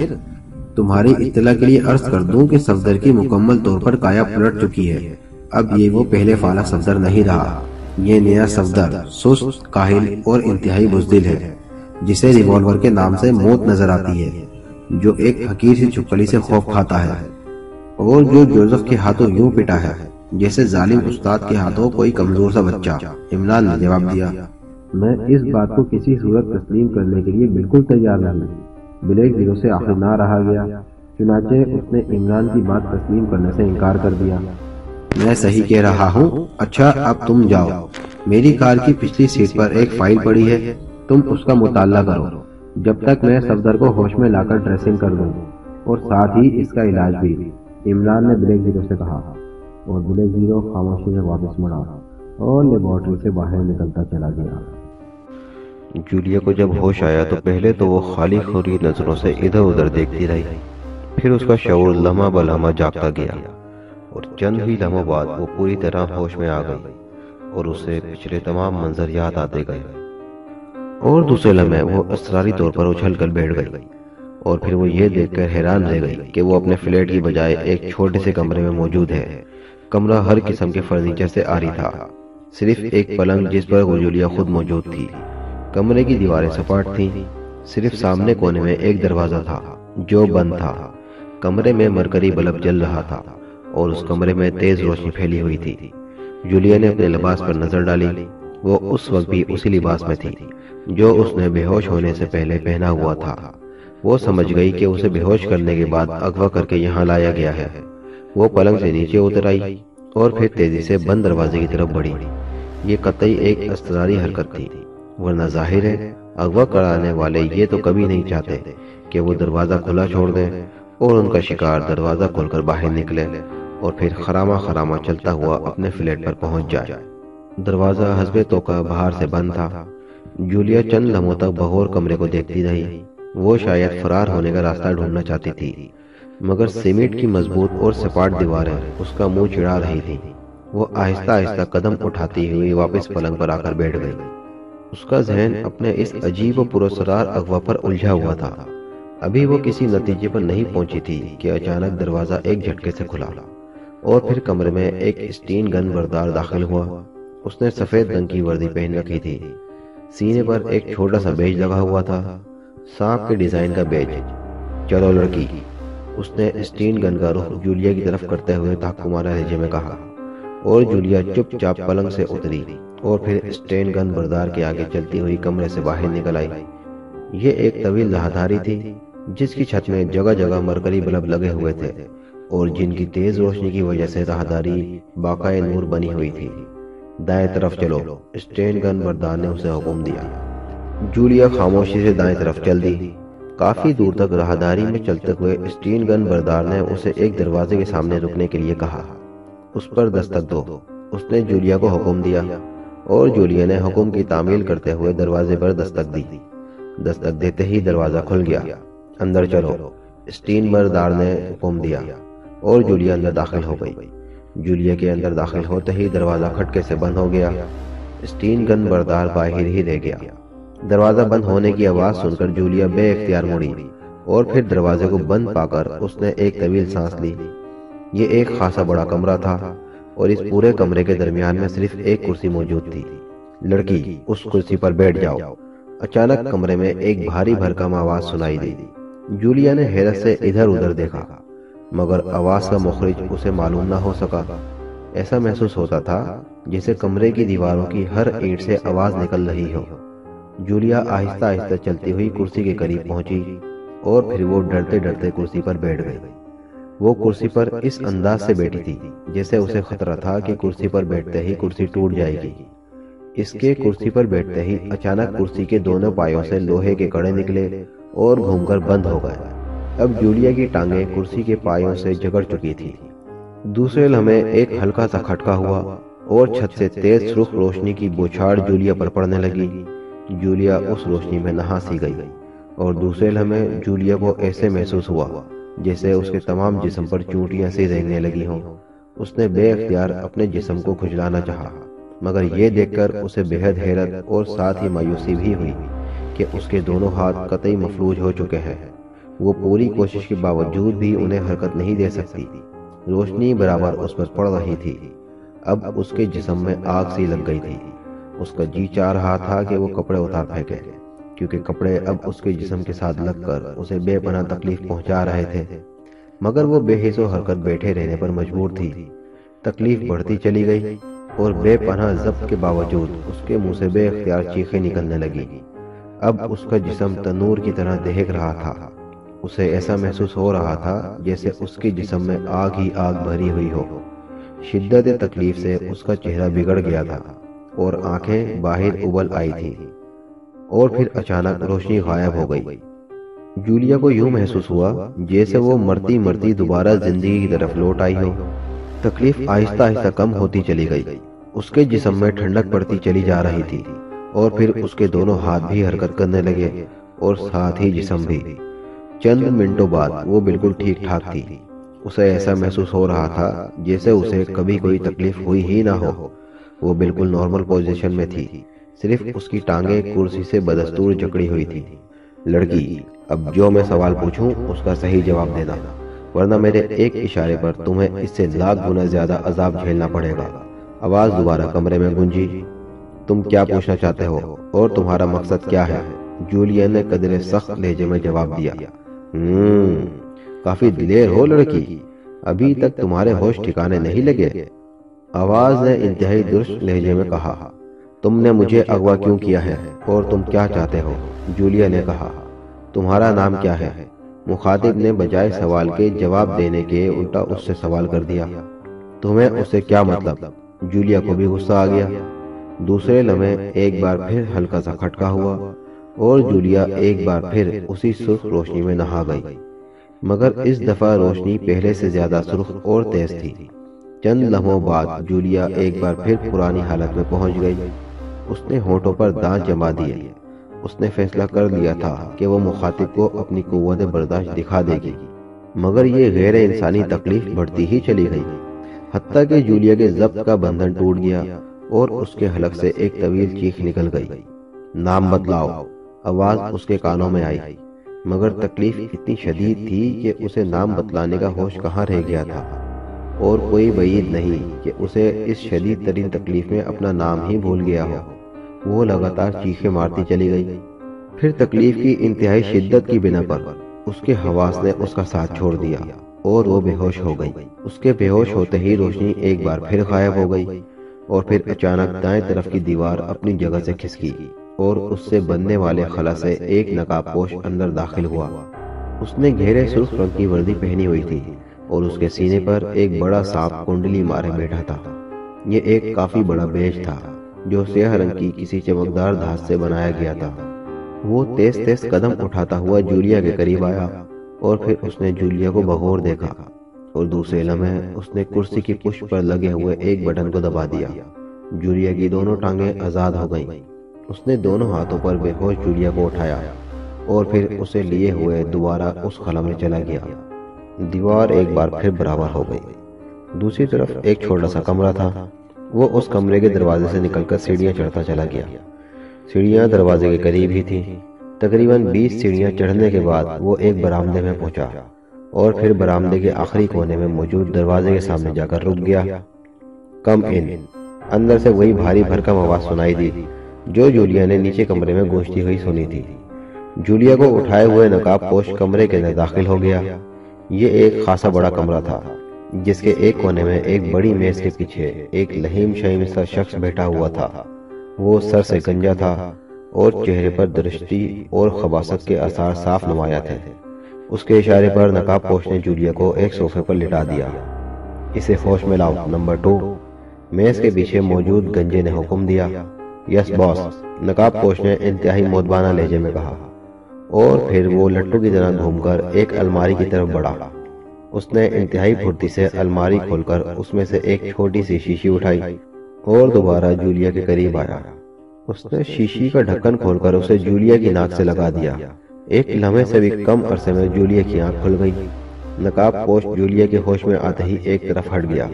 تمہاری اطلاع کے لیے عرض کر دوں کہ صفدر کی مکمل طور پر کایا پلٹ چکی ہے۔ اب یہ وہ پہلے والا صفدر نہیں رہا، یہ نیا صفدر سست، کاہل اور انتہائی بزدل ہے، جسے ریوالور کے نام سے موت نظر آتی ہے، جو ایک حقیر سی چھپکلی سے خوف کھاتا ہے، اور جو جوزف کے ہاتھوں یوں پٹا ہے جیسے ظالم استاد کے ہاتھوں کوئی کمزور سا بچہ۔ عمران نے جواب دیا، میں اس بات کو کسی صورت تسلیم کرنے کے لیے بالکل تیار نہیں۔ بلیک زیرو سے آخر نہ رہا گیا، چنانچہ اس نے عمران کی بات تسلیم کرنے سے انکار کر دیا۔ میں صحیح کہہ رہا ہوں؟ اچھا، اب تم جاؤ، میری کار کی پچھلی سیٹ پر ایک فائل پڑی ہے، تم اس کا مطالعہ کرو، جب تک میں صفدر کو ہوش میں لا کر ڈریسنگ کر دوں، اور ساتھ ہی اس کا علاج بھی، عمران نے بلیک زیرو سے کہا، اور بلیک زیرو خاموشی سے واپس مڑا اور لیبارٹری سے باہر نکلتا چلا گیا۔ جولیا کو جب ہوش آیا تو پہلے تو وہ خالی خوری نظروں سے ادھر ادھر دیکھتی رہی، پھر اس کا شعور لمحہ بلمحہ جاگتا گیا، اور چند ہی لمحوں بعد وہ پوری طرح ہوش میں آ گئی، اور اسے پچھلے تمام منظر یاد آتے گئے، اور دوسرے لمحے وہ اضطراری طور پر اچھل کر بیٹھ گئی، اور پھر وہ یہ دیکھ کر حیران رہ گئی کہ وہ اپنے فلیٹ کی بجائے ایک چھوٹے سے کمرے میں موجود ہے۔ کمرہ ہر قسم کے فرنیچر سے عاری تھا، صرف ایک پلنگ جس پر جولیا خود موجود تھی۔ کمرے کی دیواریں سپاٹ تھیں، صرف سامنے کونے میں ایک دروازہ تھا جو بند تھا۔ کمرے میں مرکری بلب جل رہا تھا، اور اس کمرے میں تیز روشنی پھیلی ہوئی تھی۔ جولیا نے اپنے لباس پر نظر ڈالی، وہ اس وقت بھی اسی لباس میں تھی جو اس نے بے ہوش ہونے سے پہلے پہنا ہوا تھا۔ وہ سمجھ گئی کہ اسے بے ہوش کرنے کے بعد اغوا کر کے یہاں لایا گیا ہے۔ وہ پلنگ سے نیچے اتر آئی اور پھر تیزی سے بند دروازے کی طرف بڑھی۔ یہ قطعی ایک اضطراری حرکت تھی، ورنہ ظاہر ہے اغوا کرانے والے یہ تو کبھی نہیں چاہتے کہ وہ دروازہ کھلا چھوڑ دیں اور ان کا شکار دروازہ کھول کر باہر نکلے اور پھر خرامہ خرامہ چلتا ہوا اپنے فلیٹ پر پہنچ جائے۔ دروازہ حسب توقع باہر سے بند تھا۔ جولیا چند لمحوں تک بغور کمرے کو دیکھتی رہی۔ وہ شاید فرار ہونے کا راستہ ڈھونڈنا چاہتی تھی، مگر سیمنٹ کی مضبوط اور سپاٹ دیواریں اس کا منہ چڑھا رہی تھی۔ وہ آہستہ آہستہ قدم اٹھاتی ہوئی واپس پلنگ پر آ کر بیٹھ گئی۔ اس کا ذہن اپنے اس عجیب و پراسرار اغوا پر الجھا ہوا تھا۔ ابھی وہ کسی نتیجے پر نہیں پہنچی تھی کہ اچانک دروازہ ایک جھٹکے سے کھلا، اور پھر کمرے میں ایک اسٹین گن بردار داخل ہوا۔ اس نے سفید رنگ کی وردی پہن رکھی تھی، سینے پر ایک چھوٹا سا بیج لگا ہوا تھا، سانپ کے ڈیزائن کا بیج۔ چلو لڑکی، اس نے اسٹین گن کا رخ جولیا کی طرف کرتے ہوئے تحکمانہ لہجے میں کہا، اور جولیا چپ چاپ پلنگ سے اتری اور پھر اسٹین گن بردار کے آگے چلتی ہوئی کمرے سے باہر نکل آئی۔ یہ ایک طویل راہداری تھی جس کی چھت میں جگہ جگہ مرکری بلب لگے ہوئے تھے، اور جن کی تیز روشنی کی وجہ سے راہداری باقاعدہ نور بنی ہوئی تھی۔ دائیں طرف چلو، اسٹین گن بردار نے اسے حکم دیا۔ جولیا خاموشی سے دائیں طرف چل دی۔ کافی دور تک راہداری میں چلتے ہوئے اسٹین گن بردار نے اسے ایک دروازے کے سامنے رکنے کے لیے کہا۔ اس پر دستک دو، اس نے جولیا کو حکم دیا، اور جولیا نے حکم کی تعمیل کرتے ہوئے دروازے پر دستک دی۔ دستک دیتے ہی دروازہ کھل گیا۔ اندر چلو، اسٹین بردار نے حکم دیا، اور جولیا اندر داخل ہو گئی۔ جولیا کے اندر داخل ہوتے ہی دروازہ کھٹکے سے بند ہو گیا۔ اسٹین گن بردار باہر ہی رہ گیا۔ دروازہ بند ہونے کی آواز سن کر جولیا بے اختیار مڑی، اور پھر دروازے کو بند پا کر اس نے ایک طویل سانس لی۔ یہ ایک خاصا بڑا کمرہ تھا، اور اس پورے کمرے کے درمیان میں صرف ایک کرسی موجود تھی۔ لڑکی اس کرسی پر بیٹھ جاؤ۔ اچانک کمرے میں ایک بھاری بھرکم آواز سنائی دی۔ جولیا نے حیرت سے ادھر ادھر دیکھا، مگر آواز کا مخرج اسے معلوم نہ ہو سکا۔ ایسا محسوس ہوتا تھا جیسے کمرے کی دیواروں کی ہر اینٹ سے آواز نکل رہی ہو۔ جولیا آہستہ آہستہ چلتی ہوئی کرسی کے قریب پہنچی اور پھر وہ ڈرتے ڈرتے کرسی پر بیٹھ گئی۔ وہ کرسی پر اس انداز سے بیٹھی تھی جیسے اسے خطرہ تھا کہ کرسی پر بیٹھتے ہی کرسی ٹوٹ جائے گی۔ اس کے کرسی پر بیٹھتے ہی اچانک کرسی کے دونوں پایوں سے لوہے کے کڑے نکلے اور گھوم کر بند ہو گئے۔ اب جولیا کی ٹانگیں کرسی کے پایوں سے جکڑ چکی تھی۔ دوسرے لمحے ایک ہلکا سا کھٹکا ہوا اور چھت سے تیز سرخ روشنی کی بوچھاڑ جولیا پر پڑنے لگی۔ جولیا اس روشنی میں نہا سی گئی اور دوسرے لمحے جولیا کو ایسے محسوس ہوا جیسے اس کے تمام جسم پر چونٹیاں سی رینگنے لگی ہوں۔ اس نے بے اختیار اپنے جسم کو کھجلانا چاہا، مگر یہ دیکھ کر اسے بے حد حیرت اور ساتھ ہی مایوسی بھی ہوئی کہ اس کے دونوں ہاتھ قطعی مفلوج ہو چکے ہیں۔ وہ پوری کوشش کے باوجود بھی انہیں حرکت نہیں دے سکتی۔ روشنی برابر اس پر پڑ رہی تھی۔ اب اس کے جسم میں آگ سی لگ گئی تھی۔ اس کا جی چاہ رہا تھا کہ وہ کپڑے اتار پھینکے، کیونکہ کپڑے اب اس کے جسم کے ساتھ لگ کر اسے بے پناہ تکلیف پہنچا رہے تھے، مگر وہ بے حس و حرکت بیٹھے رہنے پر مجبور تھی۔ تکلیف بڑھتی چلی گئی اور بے پناہ ضبط کے باوجود اس کے منہ سے بے اختیار چیخیں نکلنے لگی۔ اب اس کا جسم تنور کی طرح دہک رہا تھا۔ اسے ایسا محسوس ہو رہا تھا جیسے اس کے جسم میں آگ ہی آگ بھری ہوئی ہو۔ شدت تکلیف سے اس کا چہرہ بگڑ گیا تھا اور آنکھیں باہر ابل آئی تھیں، اور پھر اچانک روشنی غائب ہو گئی۔ جولیا کو یوں محسوس ہوا جیسے وہ مرتی مرتی دوبارہ زندگی کی طرف لوٹ آئی ہو۔ تکلیف آہستہ آہستہ کم ہوتی چلی گئی۔ اس کے جسم میں ٹھنڈک پڑتی چلی جا رہی تھی، اور پھر اس کے دونوں ہاتھ بھی حرکت کرنے لگے اور ساتھ ہی جسم بھی۔ چند منٹوں بعد وہ بالکل ٹھیک ٹھاک تھی۔ اسے ایسا محسوس ہو رہا تھا جیسے اسے کبھی کوئی تکلیف ہوئی ہی نہ ہو۔ وہ بالکل نارمل پوزیشن میں تھی، صرف اس کی ٹانگیں کرسی سے بدستور جکڑی ہوئی تھی۔ لڑکی، اب جو میں سوال پوچھوں اس کا صحیح جواب دینا، ورنہ میرے ایک اشارے پر تمہیں اس سے لاکھ گنا زیادہ عذاب جھیلنا پڑے گا۔ آواز دوبارہ کمرے میں گونجی۔ تم کیا پوچھنا چاہتے ہو اور تمہارا مقصد کیا ہے؟ جولیا نے قدرے سخت لہجے میں جواب دیا۔ کافی دلیر ہو لڑکی، ابھی تک تمہارے ہوش ٹھکانے نہیں لگے؟ آواز نے انتہائی درست لہجے میں کہا۔ تم نے مجھے اغوا کیوں کیا ہے اور تم کیا چاہتے ہو؟ جولیا نے کہا۔ تمہارا نام کیا ہے؟ مخاطب نے بجائے سوال کے جواب دینے کے الٹا اس سے سوال کر دیا۔ تمہیں اس سے کیا مطلب؟ جولیا کو بھی غصہ آ گیا۔ دوسرے لمحے ایک بار پھر ہلکا سا کھٹکا ہوا اور جولیا ایک بار پھر اسی سرخ روشنی میں نہا گئی، مگر اس دفعہ روشنی پہلے سے زیادہ سرخ اور تیز تھی۔ چند لمحوں بعد جولیا ایک بار پھر پرانی حالت میں پہنچ گئی۔ اس نے ہونٹوں پر دانت جما دیے۔ اس نے فیصلہ کر لیا تھا کہ وہ مخاطب کو اپنی قوت برداشت دکھا دے گی، مگر یہ غیر انسانی تکلیف بڑھتی ہی چلی گئی، حتیٰ کہ جولیا کے ضبط کا بندھن ٹوٹ گیا اور اس کے حلق سے ایک طویل چیخ نکل گئی۔ نام بتلاؤ، آواز اس کے کانوں میں آئی، مگر تکلیف اتنی شدید تھی کہ اسے نام بتلانے کا ہوش کہاں رہ گیا تھا، اور کوئی بعید نہیں کہ اسے اس شدید ترین تکلیف میں اپنا نام ہی بھول گیا ہو۔ وہ لگاتار چیخیں مارتی چلی گئی۔ پھر تکلیف کی انتہائی شدت کی بنا پر اس کے حواس نے اس کا ساتھ چھوڑ دیا اور وہ بے ہوش ہو گئی۔ اس کے بے ہوش ہوتے ہی روشنی ایک بار پھر غائب ہو گئی، اور پھر اچانک دائیں طرف کی دیوار اپنی جگہ سے کھسکی اور اس سے بننے والے خلا سے ایک نقاب پوش اندر داخل ہوا۔ اس نے گہرے سرخ رنگ کی وردی پہنی ہوئی تھی اور اس کے سینے پر ایک بڑا سانپ کنڈلی مارے بیٹھا تھا۔ یہ ایک کافی بڑا بیج تھا جو سیاہ رنگ کی کسی چمکدار دھات سے بنایا گیا تھا۔ وہ تیز تیز قدم اٹھاتا ہوا جولیا کے قریب آیا اور پھر اس نے جولیا کو بغور دیکھا، اور دوسرے لمحے اس نے کرسی کی پشت پر لگے ہوئے ایک بٹن کو دبا دیا۔ جولیا کی دونوں ٹانگیں آزاد ہو گئیں۔ اس نے دونوں ہاتھوں پر بے ہوش جولیا کو اٹھایا اور پھر اسے لیے ہوئے دوبارہ اس خلا میں چلا گیا۔ دیوار ایک بار پھر برابر ہو گئی۔ دوسری طرف ایک چھوٹا سا کمرہ تھا۔ وہ اس کمرے کے دروازے سے نکل کر سیڑھیاں چڑھتا چلا گیا۔ سیڑھیاں دروازے کے قریب ہی تھیں۔ تقریباً 20 سیڑھیاں چڑھنے کے بعد وہ ایک برآمدے میں پہنچا اور پھر برآمدے کے آخری کونے میں موجود دروازے کے سامنے جا کر رک گیا۔ کم ان، اندر سے وہی بھاری بھرکم آواز سنائی دی جو جولیا نے نیچے کمرے میں گونجتی ہوئی سنی تھی۔ جولیا کو اٹھائے ہوئے نقاب پوش کمرے کے اندر داخل ہو گیا۔ یہ ایک خاصا بڑا کمرہ تھا جس کے ایک کونے میں ایک بڑی میز کے پیچھے ایک لہیم شہیم سا شخص بیٹھا ہوا تھا۔ وہ سر سے گنجا تھا اور چہرے پر درشتی اور خباثت کے آثار صاف نمایاں تھے۔ اس کے اشارے پر نقاب پوش نے جولیا کو ایک صوفے پر لٹا دیا۔ اسے ہوش میں لاؤ نمبر 2، میز کے پیچھے موجود گنجے نے حکم دیا۔ یس باس، نقاب پوش نے انتہائی مودبانہ لہجے میں کہا، اور پھر وہ لٹو کی طرح گھوم کر ایک الماری کی طرف بڑھا۔ اس نے انتہائی پھرتی سے الماری کھول کر اس میں سے ایک چھوٹی سی شیشی اٹھائی اور دوبارہ جولیا کے قریب آیا۔ اس نے شیشی کا ڈھکن کھول کر اسے جولیا کی ناک سے لگا دیا۔ ایک لمحے سے بھی کم عرصے میں جولیا کی آنکھ کھل گئی۔ نقاب پوش جولیا کے ہوش میں آتے ہی ایک طرف ہٹ گیا۔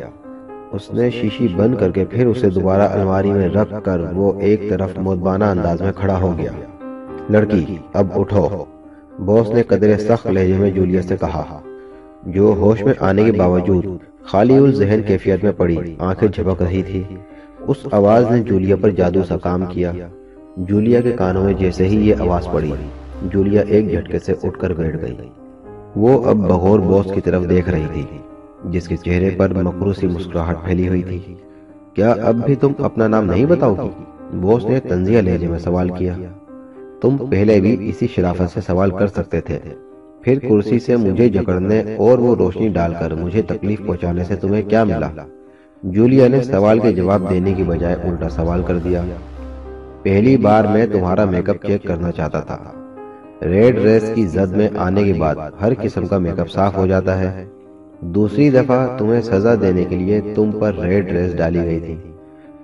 اس نے شیشی بند کر کے پھر اسے دوبارہ الماری میں رکھ کر وہ ایک طرف مودبانہ انداز میں کھڑا ہو گیا۔ لڑکی اب اٹھو، باس نے قدرے سخت لہجے میں جولیا سے کہا، جو ہوش میں آنے کے باوجود خالی الذہن کیفیت میں پڑی آنکھیں جھپک رہی تھی۔ اس آواز نے جولیا پر جادو سا کام کیا۔ جولیا کے کانوں میں جیسے ہی یہ آواز پڑی، جولیا ایک جھٹکے سے اٹھ کر بیٹھ گئی۔ وہ اب بغور باس کی طرف دیکھ رہی تھی جس کے چہرے پر مکروسی مسکراہٹ پھیلی ہوئی تھی۔ کیا اب بھی تم اپنا نام نہیں بتاؤ گی؟ باس نے طنزیہ لہجے میں سوال کیا۔ تم پہلے بھی اسی شرافت سے سوال کر سکتے تھے، پھر کرسی سے مجھے جکڑنے اور وہ روشنی ڈال کر مجھے تکلیف پہنچانے سے تمہیں کیا ملا؟ جولیا نے سوال کے جواب دینے کی بجائے الٹا سوال کر دیا۔ پہلی بار میں تمہارا میک اپ چیک کرنا چاہتا تھا۔ ریڈ ریس کی زد میں آنے کے بعد ہر قسم کا میک اپ صاف ہو جاتا ہے۔ دوسری دفعہ تمہیں سزا دینے کے لیے تم پر ریڈ ریس ڈالی گئی تھی۔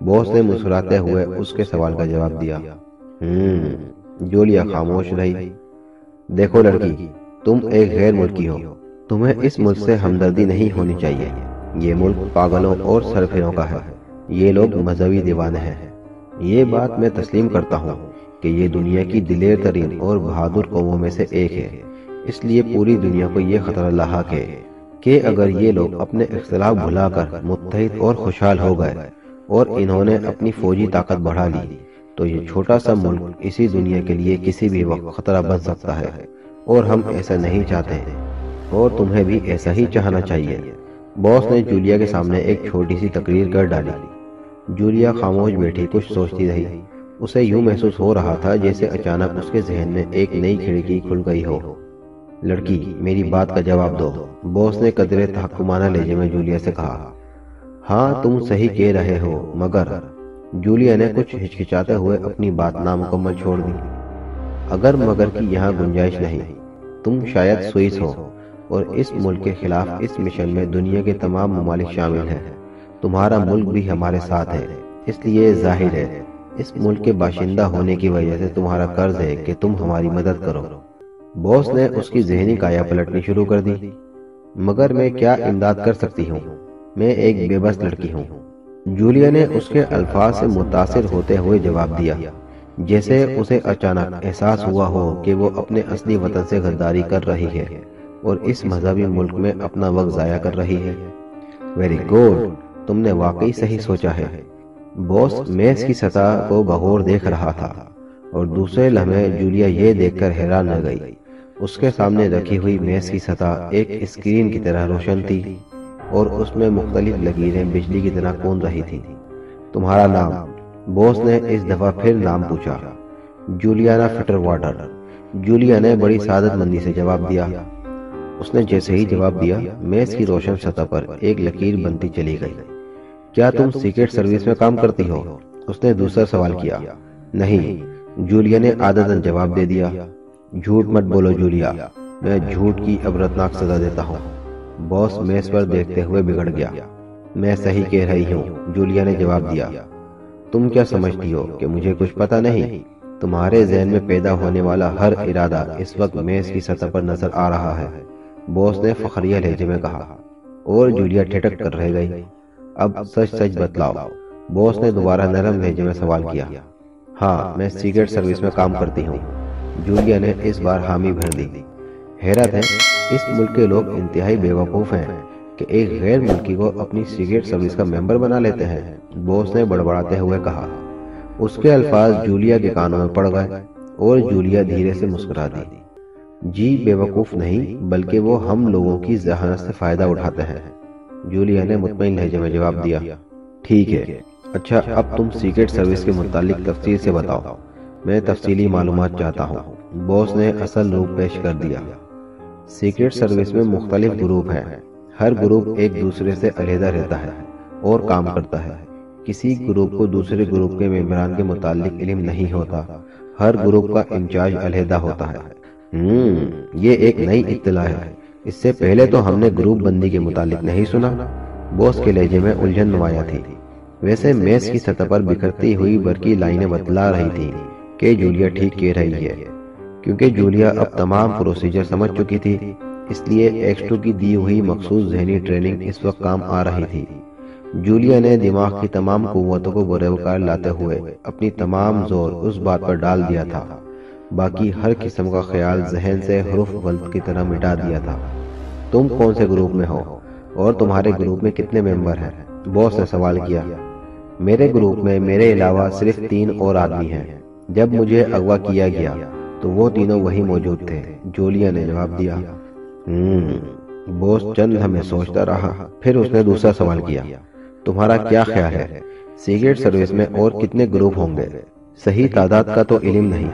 باس نے مسکراتے ہوئے اس کے سوال کا جواب دیا۔ جولیا خاموش رہی۔ دیکھو لڑکی، تم ایک غیر ملکی ہو، تمہیں اس ملک سے ہمدردی نہیں ہونی چاہیے۔ یہ ملک پاگلوں اور سرفروں کا ہے، یہ لوگ مذہبی دیوانے ہیں۔ یہ بات میں تسلیم کرتا ہوں کہ یہ دنیا کی دلیر ترین اور بہادر قوموں میں سے ایک ہے، اس لیے پوری دنیا کو یہ خطرہ لاحق ہے کہ اگر یہ لوگ اپنے اختلاف بھلا کر متحد اور خوشحال ہو گئے اور انہوں نے اپنی فوجی طاقت بڑھا لی تو یہ چھوٹا سا ملک اسی دنیا کے لیے کسی بھی وقت خطرہ بن سکتا ہے، اور ہم ایسا نہیں چاہتے، اور تمہیں بھی ایسا ہی چاہنا چاہیے۔ باس نے جولیا کے سامنے ایک چھوٹی سی تقریر کر ڈالی۔ جولیا خاموش بیٹھی کچھ سوچتی رہی۔ اسے یوں محسوس ہو رہا تھا جیسے اچانک اس کے ذہن میں ایک نئی کھڑکی کھل گئی ہو۔ لڑکی، میری بات کا جواب دو، باس نے قدرے تحکمانہ لہجے میں جولیا سے کہا۔ ہاں تم صحیح کہہ رہے ہو، مگر جولیا نے کچھ ہچکچاتے ہوئے اپنی بات نامکمل چھوڑ دی۔ اگر مگر کی یہاں گنجائش نہیں، تم شاید سوئس ہو، اور اس ملک کے خلاف اس مشن میں دنیا کے تمام ممالک شامل ہیں۔ تمہارا ملک بھی ہمارے ساتھ ہے، اس لیے ظاہر ہے اس ملک کے باشندہ ہونے کی وجہ سے تمہارا قرض ہے کہ تم ہماری مدد کرو۔ باس نے اس کی ذہنی کایا پلٹنی شروع کر دی۔ مگر میں کیا امداد کر سکتی ہوں؟ میں ایک بے بس لڑکی ہوں۔ جولیا نے اس کے الفاظ سے متاثر ہوتے ہوئے جواب دیا، جیسے اسے اچانک احساس ہوا ہو کہ وہ اپنے اصلی وطن سے غداری کر رہی ہے اور اس مذہبی ملک میں اپنا وقت ضائع کر رہی ہے۔ ویری گڈ، تم نے واقعی صحیح سوچا ہے۔ باس میز کی سطح کو بغور دیکھ رہا تھا، اور دوسرے لمحے جولیا یہ دیکھ کر حیران نہ گئی۔ اس کے سامنے رکھی ہوئی میز کی سطح ایک اسکرین کی طرح روشن تھی، اور اس میں مختلف لکیریں بجلی کی طرح کون رہی تھیں۔ تمہارا نام؟ باس نے اس دفعہ پھر نام پوچھا۔ جولیانا فٹر واٹر، جولیا نے بڑی سعادت مندی سے جواب دیا۔ اس نے جیسے ہی جواب دیا، میز کی روشن سطح پر ایک لکیر بنتی چلی گئی۔ کیا تم سیکرٹ سروس میں کام کرتی ہو؟ اس نے دوسرا سوال کیا۔ نہیں، جولیا نے عادتاً جواب دے دیا۔ جھوٹ مت بولو جولیا، میں جھوٹ کی عبرتناک سزا دیتا ہوں۔ باس میز پر دیکھتے ہوئے بگڑ گیا۔ میں صحیح کہہ رہی ہوں، جولیا نے جواب دیا۔ تم کیا سمجھتی ہو کہ مجھے کچھ پتہ نہیں؟ تمہارے ذہن میں پیدا ہونے والا ہر ارادہ اس وقت میز کی سطح پر نظر آ رہا ہے، باس نے فخریہ لہجے میں کہا، اور جولیا ٹھٹک کر رہ گئی۔ اب سچ سچ بتلاؤ، باس نے دوبارہ نرم لہجے میں سوال کیا۔ ہاں، میں سیکرٹ سروس میں کام کرتی ہوں، جولیا نے اس بار حامی بھر دی۔ حیرت ہے، اس ملک کے لوگ انتہائی بے وقوف ہیں کہ ایک غیر ملکی کو اپنی سیکرٹ سروس کا ممبر بنا لیتے ہیں؟ باس نے بڑبڑاتے ہوئے کہا۔ اس کے الفاظ جولیا کے کانوں میں پڑ گئے اور جولیا دھیرے سے مسکرا دی۔ جی بیوقوف نہیں، بلکہ وہ ہم لوگوں کی ذہانت سے فائدہ اٹھاتے ہیں، جولیا نے مطمئن لہجے میں جواب دیا۔ ٹھیک ہے، اچھا اب تم سیکرٹ سروس کے متعلق تفصیل سے بتاؤ، میں تفصیلی معلومات چاہتا ہوں۔ باس نے اصل روپ پیش کر دیا۔ سیکرٹ سروس میں مختلف گروپ ہیں، ہر گروپ ایک دوسرے سے علیحدہ رہتا ہے اور کام کرتا ہے۔ کسی گروپ کو دوسرے گروپ کے ممبران کے متعلق علم نہیں ہوتا، ہر گروپ کا انچارج علیحدہ ہوتا ہے۔ یہ ایک نئی اطلاع ہے، اس سے پہلے تو ہم نے گروپ بندی کے متعلق نہیں سنا۔ باس کے لہجے میں الجھن نمایاں تھی۔ ویسے میز کی سطح پر بکھرتی ہوئی برقی لائنیں بتلا رہی تھی کہ جولیا ٹھیک کہہ رہی ہے، کیونکہ جولیا اب تمام پروسیجر سمجھ چکی تھی، اس لیے ایکس2 کی دی ہوئی مخصوص ذہنی ٹریننگ اس وقت کام آ رہی تھی۔ جولیا نے دماغ کی تمام قوتوں کو بروکار لاتے ہوئے اپنی تمام زور اس بات پر ڈال دیا تھا، باقی ہر قسم کا خیال ذہن سے حروف غلط کی طرح مٹا دیا تھا۔ تم کون سے گروپ میں ہو اور تمہارے گروپ میں کتنے ممبر ہیں؟ باس نے سوال کیا۔ میرے گروپ میں میرے علاوہ صرف 3 اور آدمی ہیں۔ جب مجھے اغوا کیا گیا تو وہ تینوں وہی موجود تھے، جولیا نے جواب دیا۔ باس چند لمحے سوچتا رہا، پھر اس نے دوسرا سوال کیا۔ تمہارا کیا خیال ہے، سیکرٹ سروس میں اور کتنے گروپ ہوں گے؟ صحیح تعداد کا تو علم نہیں،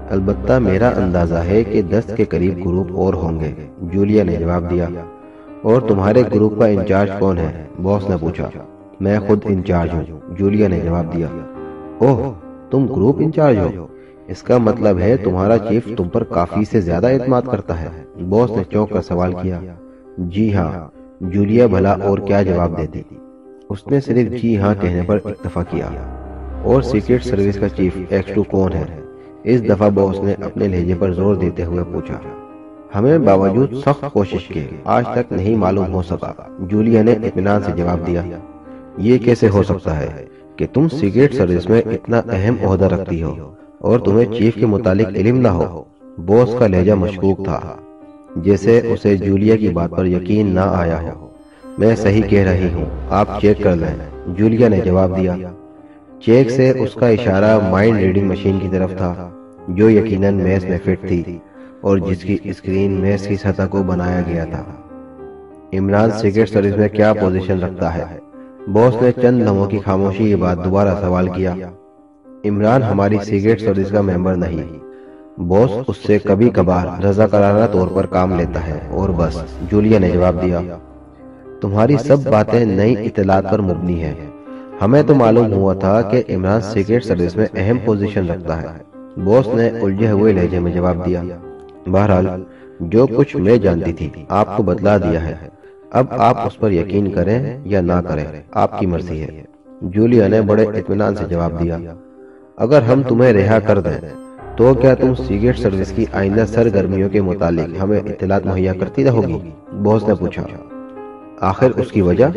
البتہ میرا اندازہ ہے کہ 10 کے قریب گروپ اور ہوں گے، جولیا نے جواب دیا۔ اور تمہارے گروپ کا انچارج کون ہے؟ باس نے پوچھا۔ میں خود انچارج ہوں، جولیا نے جواب دیا۔ اوہ، تم گروپ انچارج ہو؟ اس کا مطلب ہے تمہارا چیف تم پر کافی سے زیادہ اعتماد کرتا ہے، باس نے چونک کر سوال کیا۔ جی ہاں، جولیا بھلا اور کیا جواب دیتی، اس نے صرف جی ہاں کہنے پر اکتفا کیا۔ اور سیکرٹ سروس کا چیف ایکس2 کون ہے؟ اس دفعہ باس نے اپنے لہجے پر زور دیتے ہوئے پوچھا۔ ہمیں باوجود سخت کوشش کے آج تک نہیں معلوم ہو سکا، جولیا نے اطمینان سے جواب دیا۔ یہ کیسے ہو سکتا ہے کہ تم سیکرٹ سروس میں اتنا اہم عہدہ رکھتی ہو اور تمہیں چیف کے متعلق علم نہ ہو؟ باس کا لہجہ مشکوک تھا، جیسے اسے جولیا کی بات پر یقین نہ آیا ہو۔ میں صحیح کہہ رہی ہوں، آپ چیک کر لیں، جولیا نے جواب دیا۔ چیک سے اس کا اشارہ مائنڈ ریڈنگ مشین کی طرف تھا، جو یقیناً میز میں فٹ تھی اور جس کی اسکرین میز کی سطح کو بنایا گیا تھا۔ عمران سیکرٹ سروس میں کیا پوزیشن رکھتا ہے؟ باس نے چند لمحوں کی خاموشی کے بعد دوبارہ سوال کیا۔ عمران ہماری سیکرٹ سروس کا ممبر نہیں، باس اس سے کبھی کبھار رضاکارانہ طور پر کام لیتا ہے اور بس، جولیا نے جواب دیا۔ تمہاری سب باتیں نئی اطلاعات پر مبنی ہیں، ہمیں تو معلوم ہوا تھا کہ عمران سیکرٹ سروس میں اہم پوزیشن رکھتا ہے، باس نے الجھے ہوئے لہجے میں جواب دیا۔ بہرحال جو کچھ میں جانتی تھی آپ کو بتلا دیا ہے، اب آپ اس پر یقین کریں یا نہ کریں، آپ کی مرضی ہے، جولیا نے بڑے اطمینان سے جواب دیا۔ اگر ہم تمہیں رہا کر دیں تو کیا تم سیکرٹ سروس کی آئندہ سرگرمیوں کے متعلق ہمیں اطلاعات مہیا کرتی رہو گی؟ باس نے پوچھا۔ آخر اس کی وجہ؟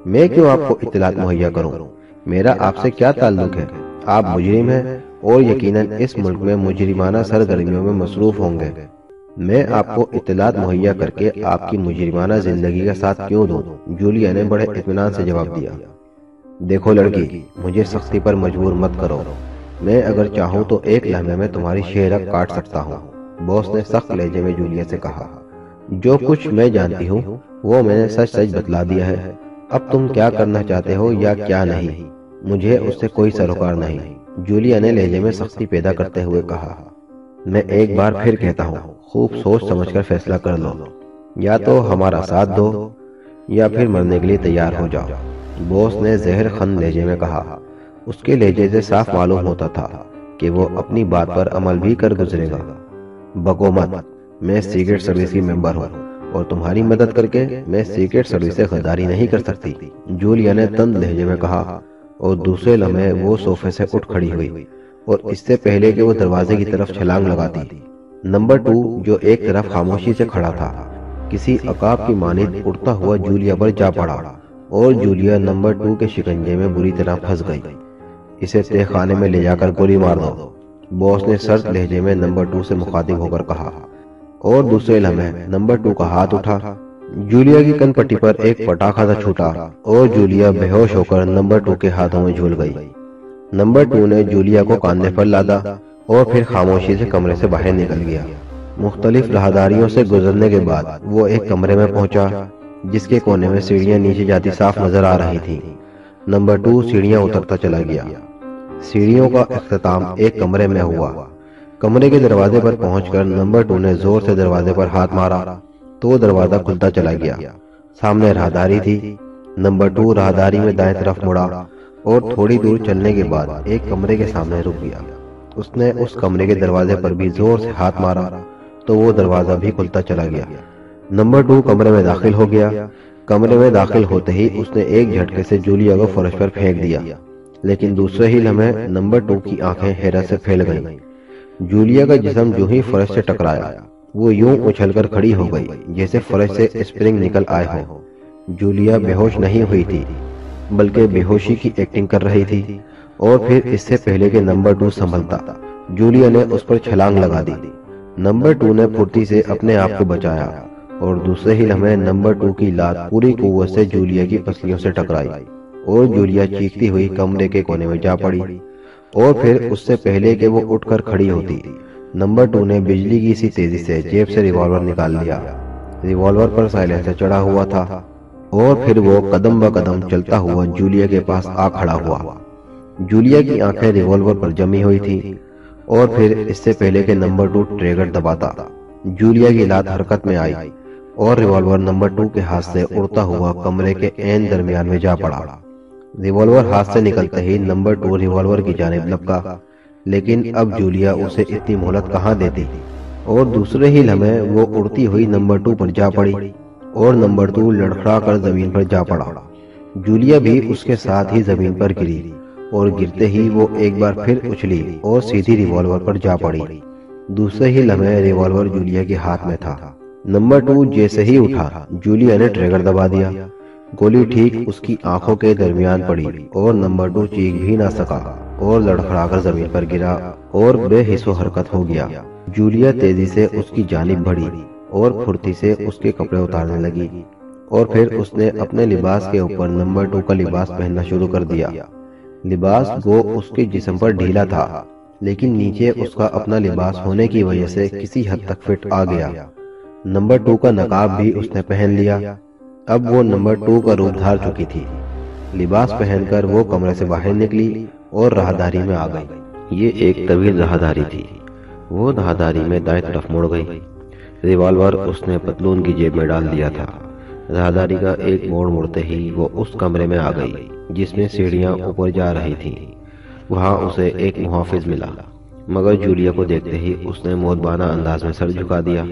میں کیوں آپ کو اطلاعات مہیا کروں؟ میرا آپ سے کیا تعلق ہے؟ آپ مجرم ہیں اور یقیناً اس ملک میں مجرمانہ سرگرمیوں میں مصروف ہوں گے۔ میں آپ کو اطلاعات مہیا کر کے آپ کی مجرمانہ زندگی کا ساتھ کیوں دوں؟ جولیا نے بڑے اطمینان سے جواب دیا۔ دیکھو لڑکی، مجھے سختی پر مجبور مت کرو، میں اگر چاہوں تو ایک لمحے میں تمہاری شہرت کاٹ سکتا ہوں، باس نے سخت لہجے میں جولیا سے کہا۔ جو کچھ میں جانتی ہوں وہ میں نے سچ سچ بتلا دیا ہے، اب تم کیا کرنا چاہتے ہو یا کیا نہیں، مجھے اس سے کوئی سروکار نہیں، جولیا نے لہجے میں سختی پیدا کرتے ہوئے کہا۔ میں ایک بار پھر کہتا ہوں، خوب سوچ سمجھ کر فیصلہ کر لو، یا تو ہمارا ساتھ دو یا پھر مرنے کے لیے تیار ہو جاؤ، باس نے زہر خند لہجے میں کہا۔ اس کے لہجے سے صاف معلوم ہوتا تھا کہ وہ اپنی بات پر عمل بھی کر گزرے گا۔ بکو مت، میں سیکرٹ سروس کی ممبر ہوں اور تمہاری مدد کر کے میں سیکرٹ سروس سے غداری نہیں کر سکتی، جولیا نے تند لہجے میں کہا، اور دوسرے لمحے وہ صوفے سے اٹھ کھڑی ہوئی اور اس سے پہلے کہ وہ دروازے کی طرف چھلانگ لگاتی، نمبر 2 جو ایک طرف خاموشی سے کھڑا تھا کسی عقاب کی مانند اڑتا ہوا جولیا پر جا پڑا اور جولیا نمبر 2 کے شکنجے میں بری طرح پھنس گئی۔ اسے تہ خانے میں لے جا کر گولی مار دو، باس نے سرد لہجے میں نمبر 2 سے مخاطب ہو کر کہا، اور دوسرے لمحے نمبر 2 کا ہاتھ اٹھا، جولیا کی کن پٹی پر ایک پٹاخہ تھا چھوٹا اور جولیا بے ہوش ہو کر نمبر 2 کے ہاتھوں میں جھول گئی۔ نمبر 2 نے جولیا کو کاندھے پر لادا اور پھر خاموشی سے کمرے سے باہر نکل گیا۔ مختلف راہداریوں سے گزرنے کے بعد وہ ایک کمرے میں پہنچا جس کے کونے میں سیڑھیاں نیچے جاتی صاف نظر آ رہی تھی۔ نمبر 2 سیڑھیاں اترتا چلا گیا۔ سیڑھیوں کا اختتام ایک کمرے میں ہوا۔ کمرے کے دروازے پر پہنچ کر نمبر 2 نے زور سے دروازے پر ہاتھ مارا تو دروازہ کھلتا چلا گیا۔ سامنے راہداری تھی۔ نمبر 2 راہداری میں دائیں طرف مڑا اور تھوڑی دور چلنے کے بعد ایک کمرے کے سامنے رک گیا۔ اس نے اس کمرے کے دروازے پر بھی زور سے ہاتھ مارا تو وہ دروازہ بھی کھلتا چلا گیا۔ نمبر 2 کمرے میں داخل ہو گیا۔ کمرے میں داخل ہوتے ہی اس نے ایک جھٹکے سے جولیا کو فرش پر پھینک دیا، لیکن دوسرے ہی لمحے نمبر 2 کی آنکھیں حیرت سے پھیل گئیں۔ جولیا کا جسم جو ہی فرش سے ٹکرایا وہ یوں اچھل کر کھڑی ہو گئی جیسے فرش سے اسپرنگ نکل آئے ہو۔ جولیا بے ہوش نہیں ہوئی تھی بلکہ بے ہوشی کی ایکٹنگ کر رہی تھی، اور پھر اس سے پہلے کہ نمبر 2 سنبھلتا جولیا نے اس پر چھلانگ لگا دی۔ نمبر 2 نے پھرتی سے اپنے آپ کو بچایا اور دوسرے ہی لمحے نمبر 2 کی لات پوری قوت سے جولیا کی پسلیوں سے ٹکرائی اور جولیا چیختی ہوئی کمرے کے کونے میں جا پڑی۔ اور پھر اس سے پہلے کہ وہ اٹھ کر کھڑی ہوتی نمبر 2 نے بجلی کی سی تیزی سے جیب سے ریوالور نکال لیا۔ ریوالور پر سائلنسر چڑھا ہوا تھا اور پھر وہ قدم بہ قدم چلتا ہوا جولیا کے پاس آ کھڑا ہوا۔ جولیا کی آنکھیں ریوالور پر جمی ہوئی تھی اور پھر اس سے پہلے کہ نمبر 2 ٹریگر دباتا جولیا کی لات حرکت میں آئی اور ریوالور نمبر 2 کے ہاتھ سے اڑتا ہوا کمرے کے عین درمیان میں جا پڑا۔ ریوالور ہاتھ سے نکلتے ہی نمبر 2 ریوالور کی جانب لپکا، لیکن اب جولیا اسے اتنی مہلت کہاں دیتی، اور دوسرے ہی لمحے وہ اڑتی ہوئی نمبر 2 پر جا پڑی اور نمبر 2 لڑکھڑا کر زمین پر جا پڑا۔ جولیا بھی اس کے ساتھ ہی زمین پر گری اور گرتے ہی وہ ایک بار پھر اچھلی اور سیدھی ریوالور پر جا پڑی۔ دوسرے ہی لمحے ریوالور جولیا کے ہاتھ میں تھا۔ نمبر 2 جیسے ہی اٹھا جولیا نے ٹریگر دبا دیا۔ گولی ٹھیک اس کی آنکھوں کے درمیان پڑی اور نمبر 2 چیخ بھی نہ سکا اور لڑکھڑا کر زمین پر گرا اور بے حس و حرکت ہو گیا۔ جولیا تیزی سے اس کی جانب بڑھی اور پھرتی سے اس کے کپڑے اتارنے لگی، اور پھر اس نے اپنے لباس کے اوپر نمبر 2 کا لباس پہننا شروع کر دیا۔ لباس گو اس کے جسم پر ڈھیلا تھا، لیکن نیچے اس کا اپنا لباس ہونے کی وجہ سے کسی حد تک فٹ آ گیا۔ نمبر 2 کا نقاب بھی اس نے پہن لیا۔ اب وہ نمبر 2 کا روپ دھار چکی تھی۔ لباس پہن کر وہ کمرے سے باہر نکلی اور راہداری میں آ گئی۔ یہ ایک طویل راہداری تھی۔ وہ راہداری میں دائیں طرف مڑ گئی۔ ریوالور اس نے پتلون کی جیب میں ڈال دیا تھا۔ راہداری کا ایک موڑ مڑتے ہی وہ اس کمرے میں آ گئی جس میں سیڑھیاں اوپر جا رہی تھیں۔ وہاں اسے ایک محافظ ملا، مگر جولیا کو دیکھتے ہی اس نے مودبانہ انداز میں سر جھکا دیا۔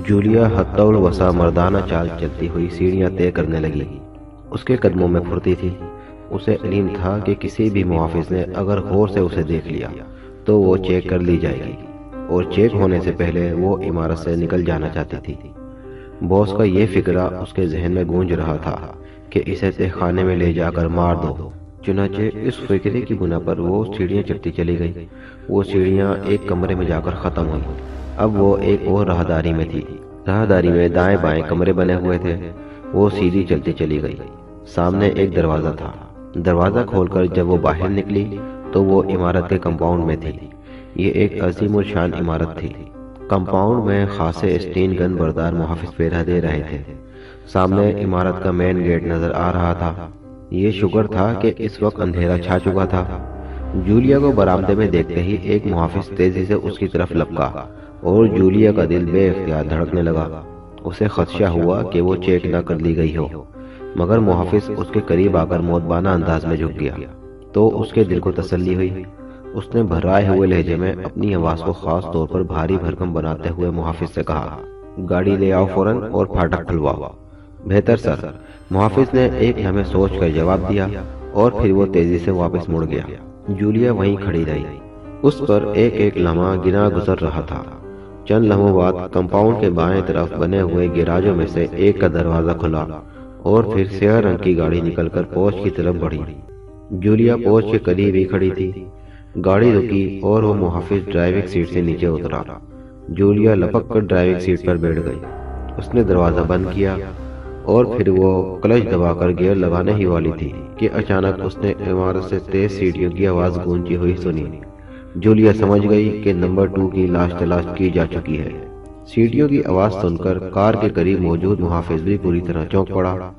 جولیا حتی الوسع مردانہ چال چلتی ہوئی سیڑھیاں طے کرنے لگی۔ اس کے قدموں میں پھرتی تھی۔ اسے علم تھا کہ کسی بھی محافظ نے اگر غور سے اسے دیکھ لیا تو وہ چیک کر لی جائے گی، اور چیک ہونے سے پہلے وہ عمارت سے نکل جانا چاہتی تھی۔ باس کا یہ فکرہ اس کے ذہن میں گونج رہا تھا کہ اسے تہ خانے میں لے جا کر مار دو۔ چنانچہ اس فکرے کی بنا پر وہ سیڑھیاں چڑھتی چلی گئی۔ وہ سیڑھیاں ایک کمرے میں جا کر ختم ہوئی۔ اب وہ ایک اور راہداری میں تھی۔ راہداری میں دائیں بائیں کمرے بنے ہوئے تھے۔ وہ سیدھی چلتی چلی گئی۔ سامنے ایک دروازہ تھا۔ دروازہ کھول کر جب وہ باہر نکلی تو وہ عمارت کے کمپاؤنڈ میں تھی۔ یہ ایک عظیم الشان عمارت تھی۔ کمپاؤنڈ میں خاصے اسٹین گن بردار محافظ پہرا دے رہے تھے۔ سامنے عمارت کا مین گیٹ نظر آ رہا تھا۔ یہ شکر تھا کہ اس وقت اندھیرا چھا چکا تھا۔ جولیا کو برآمدے میں دیکھتے ہی ایک محافظ تیزی سے اس کی طرف لپکا اور جولیا کا دل بے اختیار دھڑکنے لگا۔ اسے خدشہ ہوا کہ وہ چیک نہ کر لی گئی ہو، مگر محافظ اس کے قریب آ کر مودبانہ انداز میں جھک گیا تو اس کے دل کو تسلی ہوئی۔ اس نے بھرائے ہوئے لہجے میں اپنی آواز کو خاص طور پر بھاری بھرکم بناتے ہوئے محافظ سے کہا، گاڑی لے آؤ فوراً اور پھاٹک کھلواؤ۔ بہتر سر، محافظ نے ایک لمحے سوچ کر جواب دیا اور پھر وہ تیزی سے واپس مڑ گیا۔ جولیا وہیں کھڑی رہی۔ اس پر ایک ایک لمحہ گنا گزر رہا تھا۔ چند لمحوں بعد کمپاؤنڈ کے بائیں طرف بنے ہوئے گیراجوں میں سے ایک کا دروازہ کھلا اور پھر سیاہ رنگ کی گاڑی نکل کر پوچھ کی طرف بڑھی۔ جولیا پوچھ کے قریب ہی کھڑی تھی۔ گاڑی رکی اور وہ محافظ ڈرائیونگ سیٹ سے نیچے اترا۔ جولیا لپک کر ڈرائیونگ سیٹ پر بیٹھ گئی اس نے دروازہ بند کیا اور پھر وہ کلچ دبا کر گیئر لگانے ہی والی تھی کہ اچانک اس نے عمارت سے تیز سیڑھیوں کی آواز گونجتی ہوئی سنی۔ جولیا سمجھ گئی کہ نمبر 2 کی لاش تلاش کی جا چکی ہے۔ سیڑھیوں کی آواز سن کر کار کے قریب موجود محافظ بھی پوری طرح چونک پڑا۔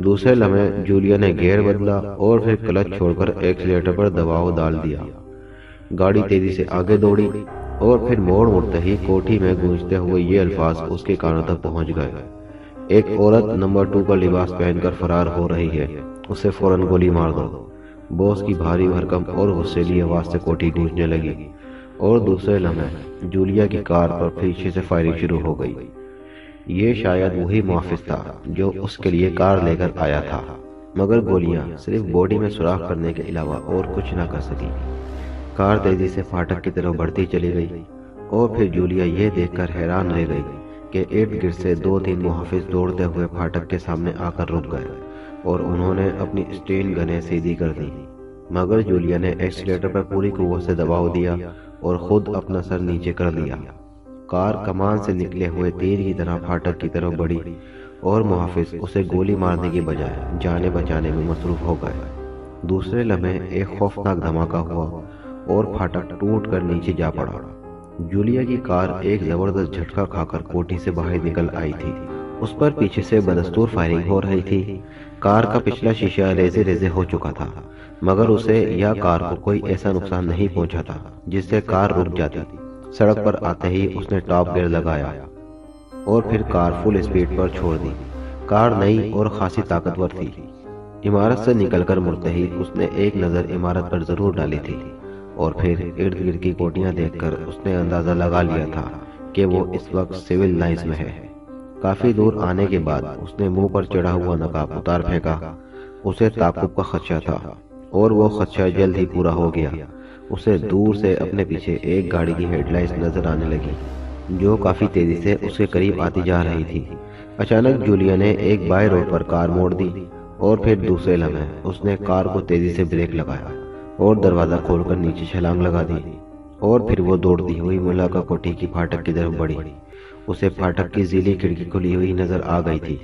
دوسرے لمحے جولیا نے گیئر بدلا اور پھر کلچ چھوڑ کر ایکسیلیٹر پر دباؤ ڈال دیا۔ گاڑی تیزی سے آگے دوڑی اور پھر موڑ مڑتے ہی کوٹھی میں گونجتے ہوئے یہ الفاظ اس کے کانوں تک پہنچ گئے: ایک عورت نمبر 2 کا لباس پہن کر فرار ہو رہی ہے، اسے فوراً گولی مار دو۔ باس کی بھاری بھرکم اور غصیلی آواز سے کوٹھی گونجنے لگی اور دوسرے لمحے جولیا کی کار پر پیچھے سے فائرنگ شروع ہو گئی۔ یہ شاید وہی محافظ تھا جو اس کے لیے کار لے کر آیا تھا، مگر گولیاں صرف باڈی میں سوراخ کرنے کے علاوہ اور کچھ نہ کر سکی۔ کار تیزی سے فاٹک کی طرف بڑھتی چلی گئی اور پھر جولیا یہ دیکھ کر حیران رہ گئی کہ ارد گرد سے 2-3 محافظ دوڑتے ہوئے فاٹک کے سامنے آ کر رک گئے اور انہوں نے اپنی اسٹین گنیں سیدھی کر دی، مگر جولیا نے ایکسیلیٹر پر پوری قوت سے دباؤ دیا اور خود اپنا سر نیچے کر لیا۔ کار کمان سے نکلے ہوئے تیر کی طرح پھاٹک کی طرف بڑھی اور محافظ اسے گولی مارنے کی بجائے جانیں بچانے میں مصروف ہو گئے۔ دوسرے لمحے ایک خوفناک دھماکہ ہوا اور پھاٹک ٹوٹ کر نیچے جا پڑا۔ جولیا کی کار ایک زبردست جھٹکا کھا کر کوٹھی سے باہر نکل آئی تھی۔ اس پر پیچھے سے بدستور فائرنگ ہو رہی تھی۔ کار کا پچھلا شیشہ ریزے ریزے ہو چکا تھا، مگر اسے یا کار کو کوئی ایسا نقصان نہیں پہنچا تھا جس سے کار رک جاتی۔ سڑک پر آتے ہی اس نے ٹاپ گیئر لگایا اور پھر کار فل اسپیڈ پر چھوڑ دی۔ کار نئی اور خاصی طاقتور تھی۔ عمارت سے نکل کر مڑتے ہی اس نے ایک نظر عمارت پر ضرور ڈالی تھی اور پھر ارد گرد کی کوٹیاں دیکھ کر اس نے اندازہ لگا لیا تھا کہ وہ اس وقت سول لائنز میں ہے۔ کافی دور آنے کے بعد اس نے منہ پر چڑھا ہوا نقاب اتار پھینکا۔ اسے تعاقب کا خدشہ تھا اور وہ خدشہ جلد ہی پورا ہو گیا۔ اسے دور سے اپنے پیچھے ایک گاڑی کی ہیڈ لائٹس نظر آنے لگی جو کافی تیزی سے اس کے قریب آتی جا رہی تھی۔ اچانک جولیا نے ایک بائیں روڈ پر کار موڑ دی اور پھر دوسرے لمحے اس نے کار کو تیزی سے بریک لگایا اور دروازہ کھول کر نیچے چھلانگ لگا دی اور پھر وہ دوڑتی ہوئی ملاقہ کوٹھی کی پھاٹک کی طرف بڑھی۔ اسے پھاٹک کی زیلی کھڑکی کھلی ہوئی نظر آ گئی تھی۔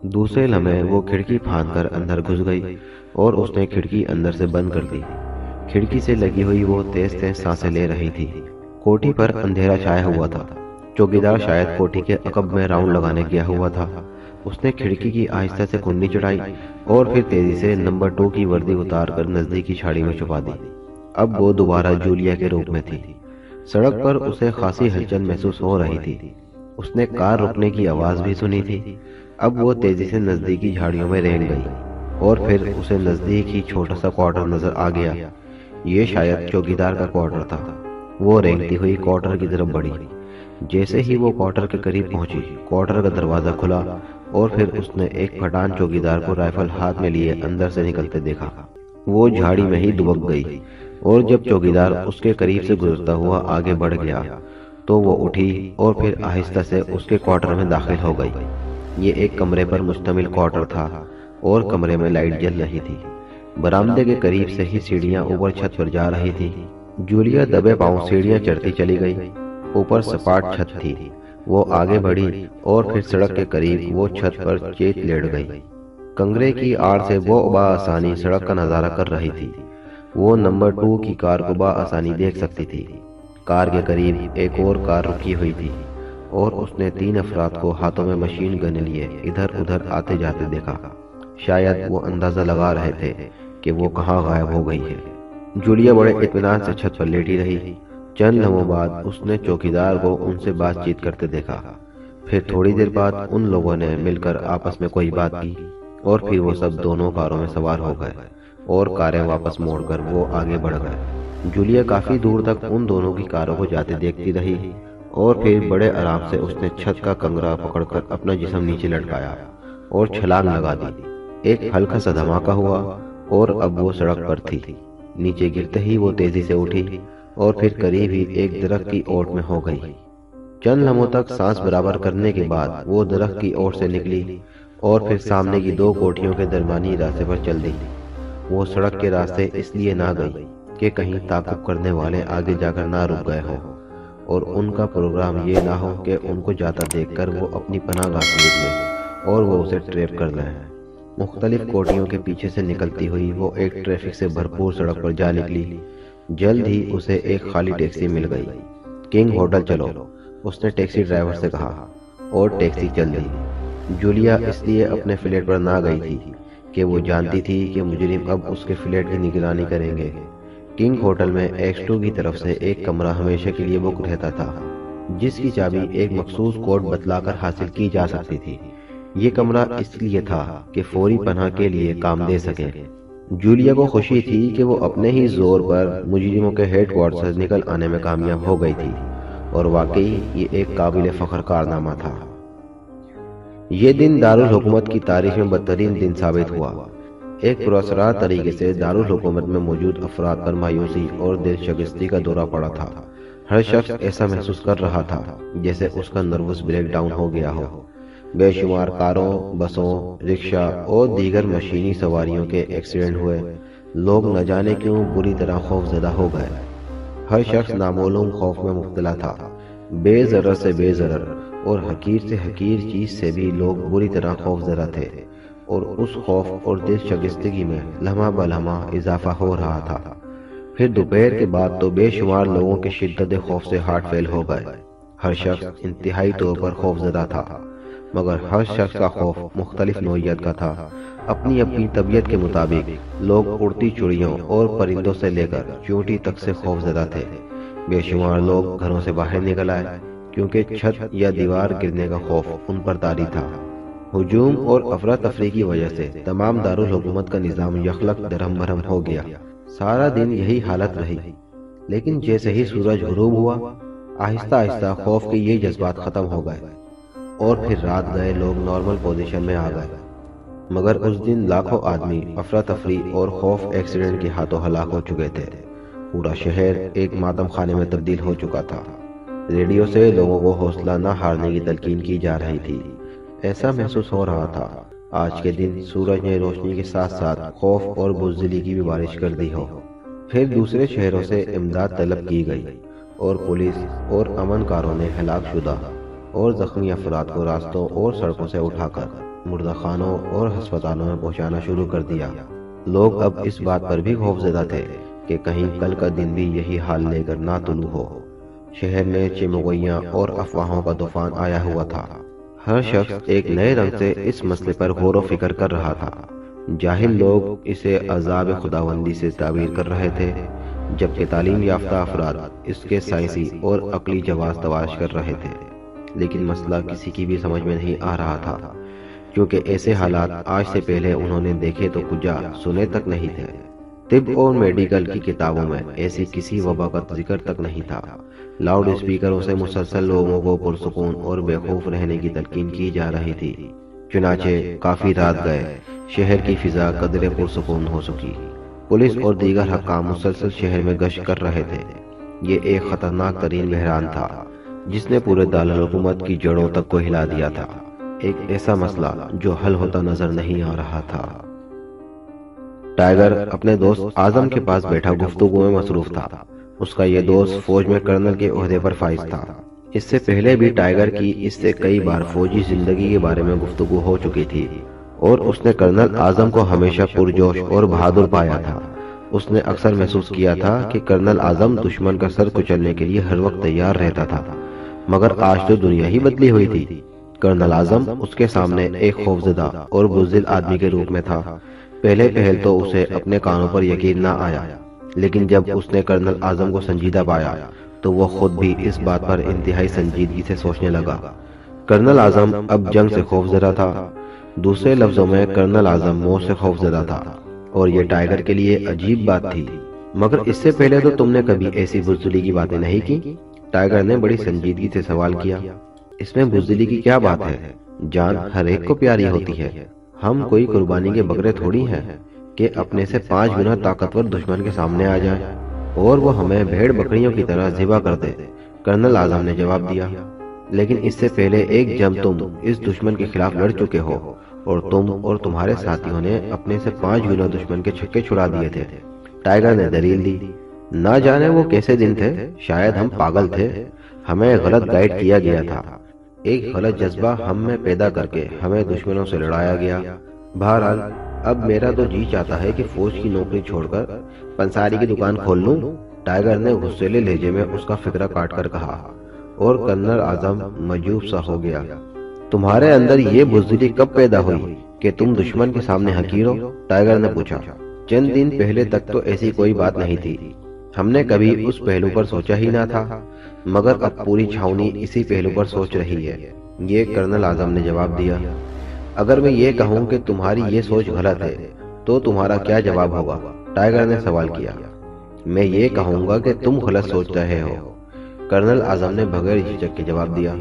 دوسرے لمحے وہ کھڑکی پھاند کر اندر گھس گئی اور اس نے کھڑکی اندر سے بند کر دی۔ کھڑکی سے لگی ہوئی وہ تیز تیز سانسیں لے رہی تھی۔ کوٹھی پر اندھیرا چھایا ہوا تھا۔ چوکیدار شاید کوٹھی کے عقب میں راؤنڈ لگانے گیا ہوا تھا۔ اس نے کھڑکی کی آہستہ سے کنڈی چڑھائی اور پھر تیزی سے نمبر 2 کی وردی اتار کر نزدیکی چھاڑی میں چھپا دی۔ اب وہ دوبارہ جولیا کے روپ میں تھی۔ سڑک پر اسے خاصی ہلچل محسوس ہو رہی تھی۔ اس نے کار رکنے کی آواز بھی سنی تھی۔ اب وہ تیزی سے نزدیکی جھاڑیوں میں رینگ گئی اور پھر اسے نزدیک ہی چھوٹا سا کوارٹر نظر آ گیا۔ یہ شاید چوکیدار کا کوارٹر تھا۔ وہ رینگتی ہوئی کوارٹر کی طرف بڑھی۔ جیسے ہی وہ کوارٹر کے قریب پہنچی، کوارٹر کا دروازہ کھلا اور پھر اس نے ایک پٹھان چوکیدار کو رائفل ہاتھ میں لیے اندر سے نکلتے دیکھا۔ وہ جھاڑی میں ہی دبک گئی اور جب چوکیدار اس کے قریب سے گزرتا ہوا آگے بڑھ گیا تو وہ اٹھی اور پھر آہستہ سے اس کے کوارٹر میں داخل ہو گئی۔ یہ ایک کمرے پر مشتمل کوارٹر تھا اور کمرے میں لائٹ جل رہی تھی۔ برآمدے کے قریب سے ہی سیڑھیاں اوپر چھت پر جا رہی تھی۔ جولیا دبے پاؤں سیڑھیاں چڑھتی چلی گئی۔ اوپر سپاٹ چھت تھی۔ وہ آگے بڑھی اور پھر سڑک کے قریب وہ چھت پر چیت لیٹ گئی۔ کنگرے کی آڑ سے وہ بآسانی سڑک کا نظارہ کر رہی تھی۔ وہ نمبر 2 کی کار کو بآسانی دیکھ سکتی تھی۔ کار کے قریب ایک اور کار رکی ہوئی تھی اور اس نے 3 افراد کو ہاتھوں میں مشین گن لیے ادھر ادھر آتے جاتے دیکھا۔ شاید وہ اندازہ لگا رہے تھے کہ وہ کہاں غائب ہو گئی ہے۔ جولیا بڑے اطمینان سے چھت پر لیٹی رہی۔ چند لمحوں بعد اس نے چوکیدار کو ان سے بات چیت کرتے دیکھا۔ پھر تھوڑی دیر بعد ان لوگوں نے مل کر آپس میں کوئی بات کی اور پھر وہ سب دونوں کاروں میں سوار ہو گئے اور کاریں واپس موڑ کر وہ آگے بڑھ گئے۔ جولیا کافی دور تک ان دونوں کی کاروں کو جاتے دیکھتی رہی اور پھر بڑے آرام سے اس نے چھت کا کنگرا پکڑ کر اپنا جسم نیچے لٹکایا اور چھلانگ لگا دی۔ ایک ہلکا سا دھماکہ ہوا اور اب وہ سڑک پر تھی۔ نیچے گرتے ہی وہ تیزی سے اٹھی اور پھر قریب ہی ایک درخت کی اوٹ میں ہو گئی۔ چند لمحوں تک سانس برابر کرنے کے بعد وہ درخت کی اوٹ سے نکلی اور پھر سامنے کی 2 کوٹھیوں کے درمیانی راستے پر چل دی۔ وہ سڑک کے راستے اس لیے نہ گئی کہ کہیں تعاقب کرنے والے آگے جا کر نہ رک گئے ہوں۔ اور ان کا پروگرام یہ نہ ہو کہ ان کو جاتا دیکھ کر وہ اپنی پناہ گاہ سے نکلے اور وہ اسے ٹریپ کر لیں۔ مختلف کوٹیوں کے پیچھے سے نکلتی ہوئی وہ ایک ٹریفک سے بھرپور سڑک پر جا نکلی۔ جلد ہی اسے ایک خالی ٹیکسی مل گئی۔ کنگ ہوٹل چلو، اس نے ٹیکسی ڈرائیور سے کہا، اور ٹیکسی چل دی۔ جولیا اس لیے اپنے فلیٹ پر نہ گئی تھی کہ وہ جانتی تھی کہ مجرم اب اس کے فلیٹ کی نگرانی کریں گے۔ کنگ ہوٹل میں ایکس2 کی طرف سے ایک کمرہ ہمیشہ کے لیے بک رہتا تھا، جس کی چابی ایک مخصوص کوڈ بتلا کر حاصل کی جا سکتی تھی۔ یہ کمرہ اس لیے تھا کہ فوری پناہ کے لیے کام دے سکے۔ جولیا کو خوشی تھی کہ وہ اپنے ہی زور پر مجرموں کے ہیڈ کوارٹر سے نکل آنے میں کامیاب ہو گئی تھی، اور واقعی یہ ایک قابل فخر کارنامہ تھا۔ یہ دن دارالحکومت کی تاریخ میں بدترین دن ثابت ہوا۔ ایک پراسرار طریقے سے دارالحکومت میں موجود افراد پر مایوسی اور دل شکستگی کا دورہ پڑا تھا۔ ہر شخص ایسا محسوس کر رہا تھا جیسے اس کا نروس بریک ڈاؤن ہو گیا ہو۔ بے شمار کاروں، بسوں، رکشہ اور دیگر مشینی سواریوں کے ایکسیڈنٹ ہوئے۔ لوگ نہ جانے کیوں بری طرح خوف زدہ ہو گئے۔ ہر شخص نامعلوم خوف میں مبتلا تھا۔ بے ضرر سے بے ضرر اور حقیر سے حقیر چیز سے بھی لوگ بری طرح خوف زدہ تھے، اور اس خوف اور دل شکستگی میں لمحہ بلمحہ اضافہ ہو رہا تھا۔ پھر دوپہر کے بعد تو بے شمار لوگوں کے شدت خوف سے ہارٹ فیل ہو گئے۔ ہر شخص انتہائی طور پر خوف زدہ تھا، مگر ہر شخص کا خوف مختلف نوعیت کا تھا۔ اپنی اپنی طبیعت کے مطابق لوگ اڑتی چڑیوں اور پرندوں سے لے کر چیونٹی تک سے خوف زدہ تھے۔ بے شمار لوگ گھروں سے باہر نکل آئے کیونکہ چھت یا دیوار گرنے کا خوف ان پر طاری تھا۔ ہجوم اور افراتفری کی وجہ سے تمام دارالحکومت کا نظام یکلک درہم برہم ہو گیا۔ سارا دن یہی حالت رہی، لیکن جیسے ہی سورج غروب ہوا، آہستہ آہستہ خوف کے یہ جذبات ختم ہو گئے، اور پھر رات گئے لوگ نارمل پوزیشن میں آ گئے۔ مگر اس دن لاکھوں آدمی افراتفری اور خوف ایکسیڈنٹ کے ہاتھوں ہلاک ہو چکے تھے۔ پورا شہر ایک ماتم خانے میں تبدیل ہو چکا تھا۔ ریڈیو سے لوگوں کو حوصلہ نہ ہارنے کی تلقین کی جا رہی تھی۔ ایسا محسوس ہو رہا تھا آج کے دن سورج نے روشنی کے ساتھ ساتھ خوف اور بزدلی کی بھی بارش کر دی ہو۔ پھر دوسرے شہروں سے امداد طلب کی گئی، اور پولیس اور امن کاروں نے ہلاک شدہ اور زخمی افراد کو راستوں اور سڑکوں سے اٹھا کر مردہ خانوں اور ہسپتالوں میں پہنچانا شروع کر دیا۔ لوگ اب اس بات پر بھی خوف زدہ تھے کہ کہیں کل کا دن بھی یہی حال لے کر نہ طلوع ہو۔ شہر میں چمگوئیاں اور افواہوں کا طوفان آیا ہوا تھا۔ ہر شخص ایک نئے رنگ سے اس مسئلے پر غور و فکر کر رہا تھا۔ جاہل لوگ اسے عذاب خداوندی سے تعبیر کر رہے تھے، جبکہ تعلیم یافتہ افراد اس کے سائنسی اور عقلی جواز تلاش کر رہے تھے۔ لیکن مسئلہ کسی کی بھی سمجھ میں نہیں آ رہا تھا، کیونکہ ایسے حالات آج سے پہلے انہوں نے دیکھے تو کجا سنے تک نہیں تھے۔ طب اور میڈیکل کی کتابوں میں ایسی کسی وبا کا ذکر تک نہیں تھا۔ لاؤڈ اسپیکروں سے مسلسل لوگوں کو پرسکون اور بے خوف رہنے کی تلقین کی جا رہی تھی۔ چنانچہ کافی رات گئے، شہر کی فضا قدرے پرسکون ہو سکی۔ پولیس اور دیگر حکام مسلسل شہر میں گشت کر رہے تھے۔ یہ ایک خطرناک ترین بحران تھا جس نے پورے دارالحکومت کی جڑوں تک کو ہلا دیا تھا۔ ایک ایسا مسئلہ جو حل ہوتا نظر نہیں آ رہا تھا۔ ٹائیگر اپنے دوست اعظم کے پاس بیٹھا گفتگو میں مصروف تھا۔ اس کا یہ دوست فوج میں کرنل کے عہدے پر فائز تھا۔ اس سے پہلے بھی ٹائیگر کی اس سے کئی بار فوجی زندگی کے بارے میں گفتگو ہو چکی تھی، اور اس نے کرنل اعظم کو ہمیشہ پرجوش اور بہادر پایا تھا۔ اس نے اکثر محسوس کیا تھا کہ کرنل اعظم دشمن کا سر کچلنے کے لیے ہر وقت تیار رہتا تھا، مگر آج تو دنیا ہی بدلی ہوئی تھی۔ کرنل اعظم اس کے سامنے ایک خوفزدہ اور بزدل آدمی کے روپ میں تھا۔ پہلے پہل تو اسے اپنے کانوں پر یقین نہ آیا، لیکن جب اس نے کرنل اعظم کو سنجیدہ پایا تو وہ خود بھی اس بات پر انتہائی سنجیدگی سے سوچنے لگا۔ کرنل اعظم اب جنگ سے خوفزدہ تھا۔ دوسرے لفظوں میں کرنل اعظم موت سے خوفزدہ تھا، اور یہ ٹائیگر کے لیے عجیب بات تھی۔ مگر اس سے پہلے تو تم نے کبھی ایسی بزدلی کی باتیں نہیں کی؟ ٹائیگر نے بڑی سنجیدگی سے سوال کیا۔ اس میں بزدلی کی کیا بات ہے؟ جان ہر ایک کو پیاری ہوتی ہے۔ ہم کوئی قربانی کے بکرے تھوڑی ہیں کہ اپنے سے 5 گنا طاقتور دشمن کے سامنے آ جائیں اور وہ ہمیں بھیڑ بکریوں کی طرح ذبح کر دے، کرنل اعظم نے جواب دیا۔ لیکن اس سے پہلے ایک جنگ تم اس دشمن کے خلاف لڑ چکے ہو، اور تم اور تمہارے ساتھیوں نے اپنے سے 5 گنا دشمن کے چھکے چھڑا دیے تھے۔ ٹائیگر نے دلیل دی۔ نہ جانے وہ کیسے دن تھے، شاید ہم پاگل تھے۔ ہمیں غلط گائیڈ کیا گیا تھا، ایک غلط جذبہ ہم میں پیدا کر کے ہمیں دشمنوں سے لڑایا گیا۔ بہرحال اب میرا تو جی چاہتا ہے کہ فوج کی نوکری چھوڑ کر پنساری کی دکان کھول لوں، ٹائیگر نے غصیلے لہجے میں اس کا فکرہ کاٹ کر کہا، اور کرنل اعظم مجوب سا ہو گیا۔ تمہارے اندر یہ بزدلی کب پیدا ہوئی کہ تم دشمن کے سامنے حقیر ہو؟ ٹائیگر نے پوچھا۔ چند دن پہلے تک تو ایسی کوئی بات نہیں تھی، ہم نے کبھی اس پہلو پر سوچا ہی نہ تھا، مگر اب پوری چھاؤنی اسی پہلو پر سوچ رہی ہے، یہ کرنل اعظم نے جواب دیا۔ اگر میں یہ کہوں کہ تمہاری یہ سوچ غلط ہے تو تمہارا کیا جواب ہوگا؟ ٹائیگر نے سوال کیا۔ میں یہ کہوں گا کہ تم غلط سوچ رہے ہو، کرنل اعظم نے بغیر جھجک کے جواب دیا۔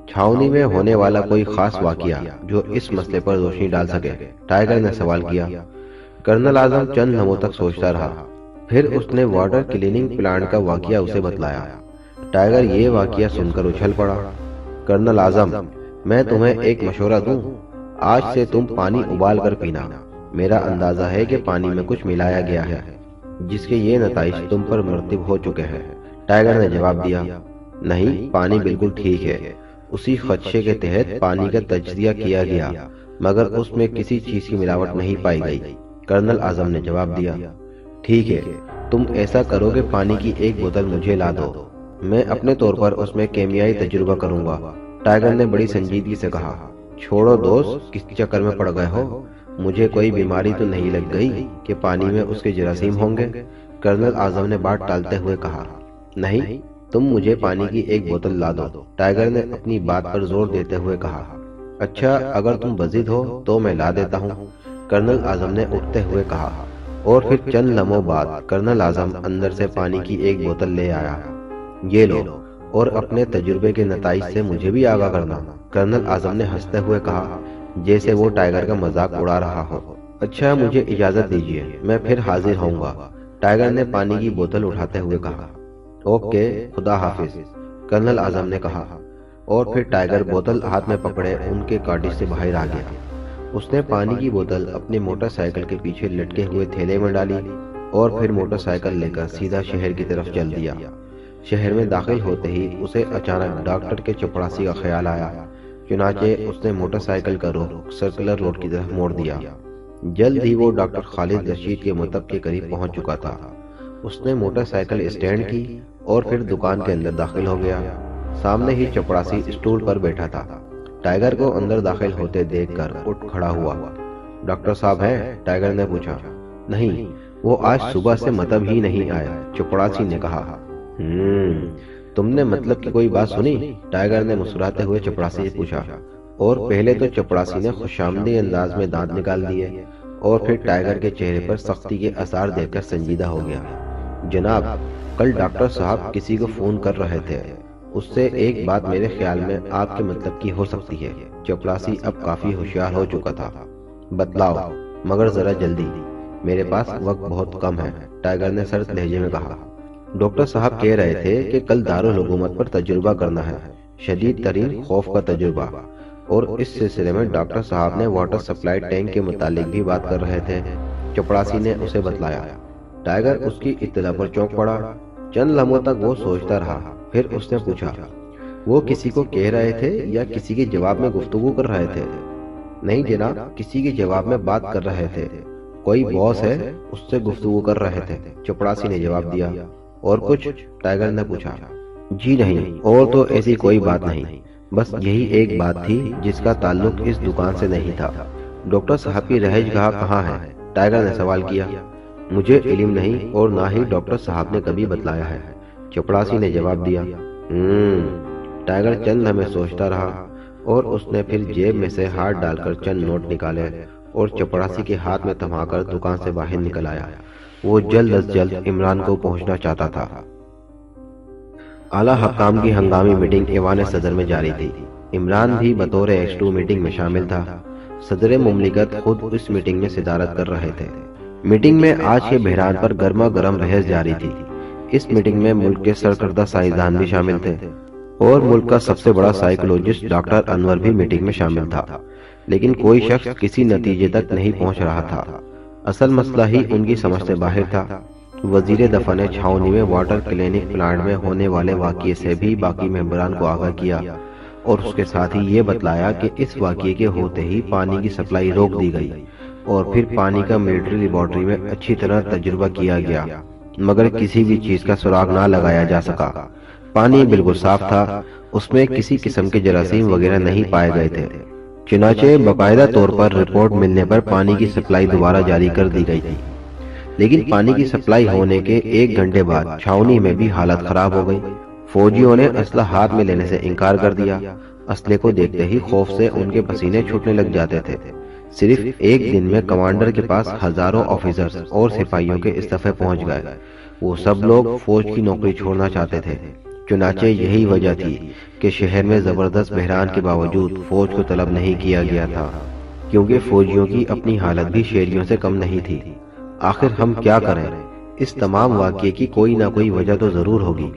چھاؤنی میں ہونے والا کوئی خاص واقعہ جو اس مسئلے پر روشنی ڈال سکے؟ ٹائیگر نے سوال کیا۔ کرنل اعظم چند لمحوں تک سوچتا رہا، پھر اس نے واٹر کلیننگ پلانٹ کا واقعہ اسے بتلایا۔ ٹائیگر یہ واقعہ سن کر اچھل پڑا۔ کرنل اعظم، میں تمہیں ایک مشورہ دوں، آج سے تم پانی ابال کر پینا۔ میرا اندازہ ہے کہ پانی میں کچھ ملایا گیا ہے جس کے یہ نتائج تم پر مرتب ہو چکے ہیں۔ ٹائیگر نے جواب دیا، نہیں، پانی بالکل ٹھیک ہے، اسی خدشے کے تحت پانی کا تجزیہ کیا گیا، مگر اس میں کسی چیز کی ملاوٹ نہیں پائی گئی۔ کرنل اعظم نے جواب دیا، ٹھیک ہے، تم ایسا کرو کہ پانی کی ایک بوتل مجھے لا دو، میں اپنے طور پر اس میں کیمیائی تجربہ کروں گا۔ ٹائیگر نے بڑی سنجیدگی سے کہا، چھوڑو دوست، کس چکر میں پڑ گئے ہو؟ مجھے کوئی بیماری تو نہیں لگ گئی کہ پانی میں اس کے جراثیم ہوں گے؟ کرنل اعظم نے بات ٹالتے ہوئے کہا، نہیں، تم مجھے پانی کی ایک بوتل لا دو، ٹائیگر نے اپنی بات پر زور دیتے ہوئے کہا۔ اچھا، اگر تم بضد ہو تو میں لا دیتا ہوں، کرنل اعظم نے اٹھتے ہوئے کہا، اور پھر چند لمحوں بعد کرنل اعظم اندر سے پانی کی ایک بوتل لے آیا۔ یہ لو، اور اپنے تجربے کے نتائج سے مجھے بھی آگاہ کرنا، کرنل اعظم نے ہنستے ہوئے کہا، جیسے وہ ٹائیگر کا مذاق اڑا رہا ہو۔ اچھا، مجھے اجازت دیجیے، میں پھر حاضر ہوں گا، ٹائیگر نے پانی کی بوتل اٹھاتے ہوئے کہا۔ اوکے، خدا حافظ، کرنل اعظم نے کہا، اور پھر ٹائیگر بوتل ہاتھ میں پکڑے ان کے کاٹیج سے باہر آ گیا۔ اس نے پانی کی بوتل اپنی موٹر سائیکل کے پیچھے لٹکے ہوئے تھیلے میں ڈالی اور پھر موٹر سائیکل لے کر سیدھا شہر کی طرف چل دیا۔ شہر میں داخل ہوتے ہی اسے اچانک ڈاکٹر کے چپڑاسی کا خیال آیا، چنانچہ اس نے موٹر سائیکل کا رخ سرکلر روڈ کی طرف موڑ دیا۔ جلد ہی وہ ڈاکٹر خالد رشید کے مکتب کے قریب پہنچ چکا تھا۔ اس نے موٹر سائیکل اسٹینڈ کی اور پھر دکان کے اندر داخل ہو گیا۔ سامنے ہی چپڑاسی اسٹول پر بیٹھا تھا۔ ٹائیگر کو اندر داخل ہوتے دیکھ کر اٹھ کھڑا ہوا۔ ڈاکٹر صاحب ہیں؟ ٹائیگر نے پوچھا۔ نہیں، وہ آج صبح سے مطلب ہی نہیں آیا، چپڑاسی نے کہا۔ تم نے مطلب کی کوئی بات سنی؟ ٹائیگر نے مسکراتے ہوئے چپڑاسی سے پوچھا، اور پہلے تو چپڑاسی نے خوشامدی انداز میں دانت نکال دیے اور پھر ٹائیگر کے چہرے پر سختی کے آثار دیکھ کر سنجیدہ ہو گیا۔ جناب، کل ڈاکٹر صاحب کسی کو فون کر رہے تھے، اس سے ایک بات میرے خیال میں آپ کے مطلب کی ہو سکتی ہے۔ چپڑاسی اب کافی ہوشیار ہو چکا تھا۔ بتلاؤ، مگر ذرا جلدی، میرے پاس وقت بہت کم ہے، ٹائیگر نے سرد لہجے میں کہا۔ ڈاکٹر صاحب کہہ رہے تھے کہ کل دارالحکومت پر تجربہ کرنا ہے، شدید ترین خوف کا تجربہ، اور اس سلسلے میں ڈاکٹر صاحب نے واٹر سپلائی ٹینک کے متعلق بھی بات کر رہے تھے، چپڑاسی نے اسے بتلایا۔ ٹائیگر اس کی اطلاع پر چونک پڑا۔ چند لمحوں تک وہ سوچتا رہا، پھر اس نے پوچھا، وہ کسی کو کہہ رہے تھے یا کسی کے جواب میں گفتگو کر رہے تھے؟ نہیں جناب، کسی کے جواب میں بات کر رہے تھے، کوئی باس ہے، اس سے گفتگو کر رہے تھے، چپڑاسی نے جواب دیا۔ اور کچھ؟ ٹائیگر نے پوچھا۔ جی نہیں، اور تو ایسی کوئی بات نہیں، بس یہی ایک بات تھی جس کا تعلق اس دکان سے نہیں تھا۔ ڈاکٹر صاحب کی رہائش گاہ کہاں ہے؟ ٹائیگر نے سوال کیا۔ مجھے علم نہیں، اور نہ ہی ڈاکٹر صاحب نے کبھی بتلایا ہے، چپڑاسی نے جواب دیا۔ ٹائیگر چند لمحے سوچتا رہا، اور اس نے پھر جیب میں سے ہاتھ ڈال کر چند نوٹ نکالے اور چپڑاسی کے ہاتھ میں تھما کر دکان سے باہر نکل آیا۔ وہ جلد از جلد عمران کو پہنچنا چاہتا تھا۔ اعلیٰ حکام کی ہنگامی میٹنگ ایوان صدر میں جاری تھی۔ عمران بھی بطور ایکس2 میٹنگ میں شامل تھا۔ صدر مملکت خود اس میٹنگ میں صدارت کر رہے تھے۔ میٹنگ میں آج کے بحران پر گرما گرم بحث جاری تھی۔ اس میٹنگ میں ملک کے سرکردہ سائنسدان بھی شامل تھے، اور ملک کا سب سے بڑا سائیکولوجسٹ ڈاکٹر انور بھی میٹنگ میں شامل تھا، لیکن کوئی شخص کسی نتیجے تک نہیں پہنچ رہا تھا۔ اصل مسئلہ ہی ان کی سمجھ سے باہر تھا۔ وزیر دفاع نے چھاؤنی میں واٹر کلینک پلانٹ میں ہونے والے واقعے سے بھی باقی ممبران کو آگاہ کیا اور اس کے ساتھ ہی یہ بتلایا کہ اس واقعے کے ہوتے ہی پانی کی سپلائی روک دی گئی اور پھر پانی کا ملٹری لیبارٹری میں اچھی طرح تجربہ کیا گیا مگر کسی بھی چیز کا سراغ نہ لگایا جا سکا۔ پانی بالکل صاف تھا، اس میں کسی قسم کے جراثیم وغیرہ نہیں پائے گئے تھے۔ چنانچہ باقاعدہ طور پر رپورٹ ملنے پر پانی کی سپلائی دوبارہ جاری کر دی گئی تھی، لیکن پانی کی سپلائی ہونے کے 1 گھنٹے بعد چھاؤنی میں بھی حالت خراب ہو گئی۔ فوجیوں نے اسلحہ ہاتھ میں لینے سے انکار کر دیا۔ اسلحے کو دیکھتے ہی خوف سے ان کے پسینے چھوٹنے لگ جاتے تھے۔ صرف 1 دن میں کمانڈر کے پاس ہزاروں آفیسرز اور سپاہیوں کے استعفے پہنچ گئے۔ وہ سب لوگ فوج کی نوکری چھوڑنا چاہتے تھے۔ چنانچہ یہی وجہ تھی کہ شہر میں زبردست بحران کے باوجود فوج کو طلب نہیں کیا گیا تھا، کیونکہ فوجیوں کی اپنی حالت بھی شہریوں سے کم نہیں تھی۔ آخر ہم کیا کریں؟ اس تمام واقعے کی کوئی نہ کوئی وجہ تو ضرور ہوگی۔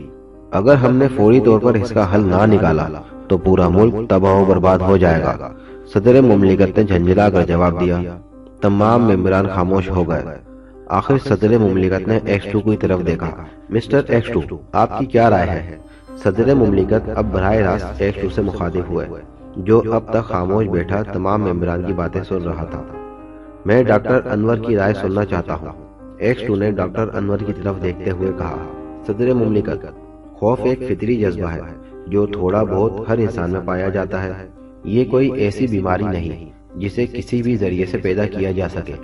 اگر ہم نے فوری طور پر اس کا حل نہ نکالا تو پورا ملک تباہ و برباد ہو جائے گا۔ صدر مملکت نے جھنجھلا کر جواب دیا۔ تمام ممبران خاموش ہو گئے۔ آخر صدر مملکت نے ایکس-2 کی طرف دیکھا۔ مسٹر ایکس-2، آپ کی کیا رائے ہے؟ صدر مملکت اب براہ راست ایکس-2 سے مخاطب ہوئے، جو اب تک خاموش بیٹھا تمام ممبران کی باتیں سن رہا تھا۔ میں ڈاکٹر انور کی رائے سننا چاہتا ہوں۔ ایکس-2 نے ڈاکٹر انور کی طرف دیکھتے ہوئے کہا۔ صدر مملکت، خوف ایک فطری جذبہ ہے جو تھوڑا بہت ہر انسان میں پایا جاتا ہے۔ یہ کوئی ایسی بیماری نہیں جسے کسی بھی ذریعے سے پیدا کیا جا سکے۔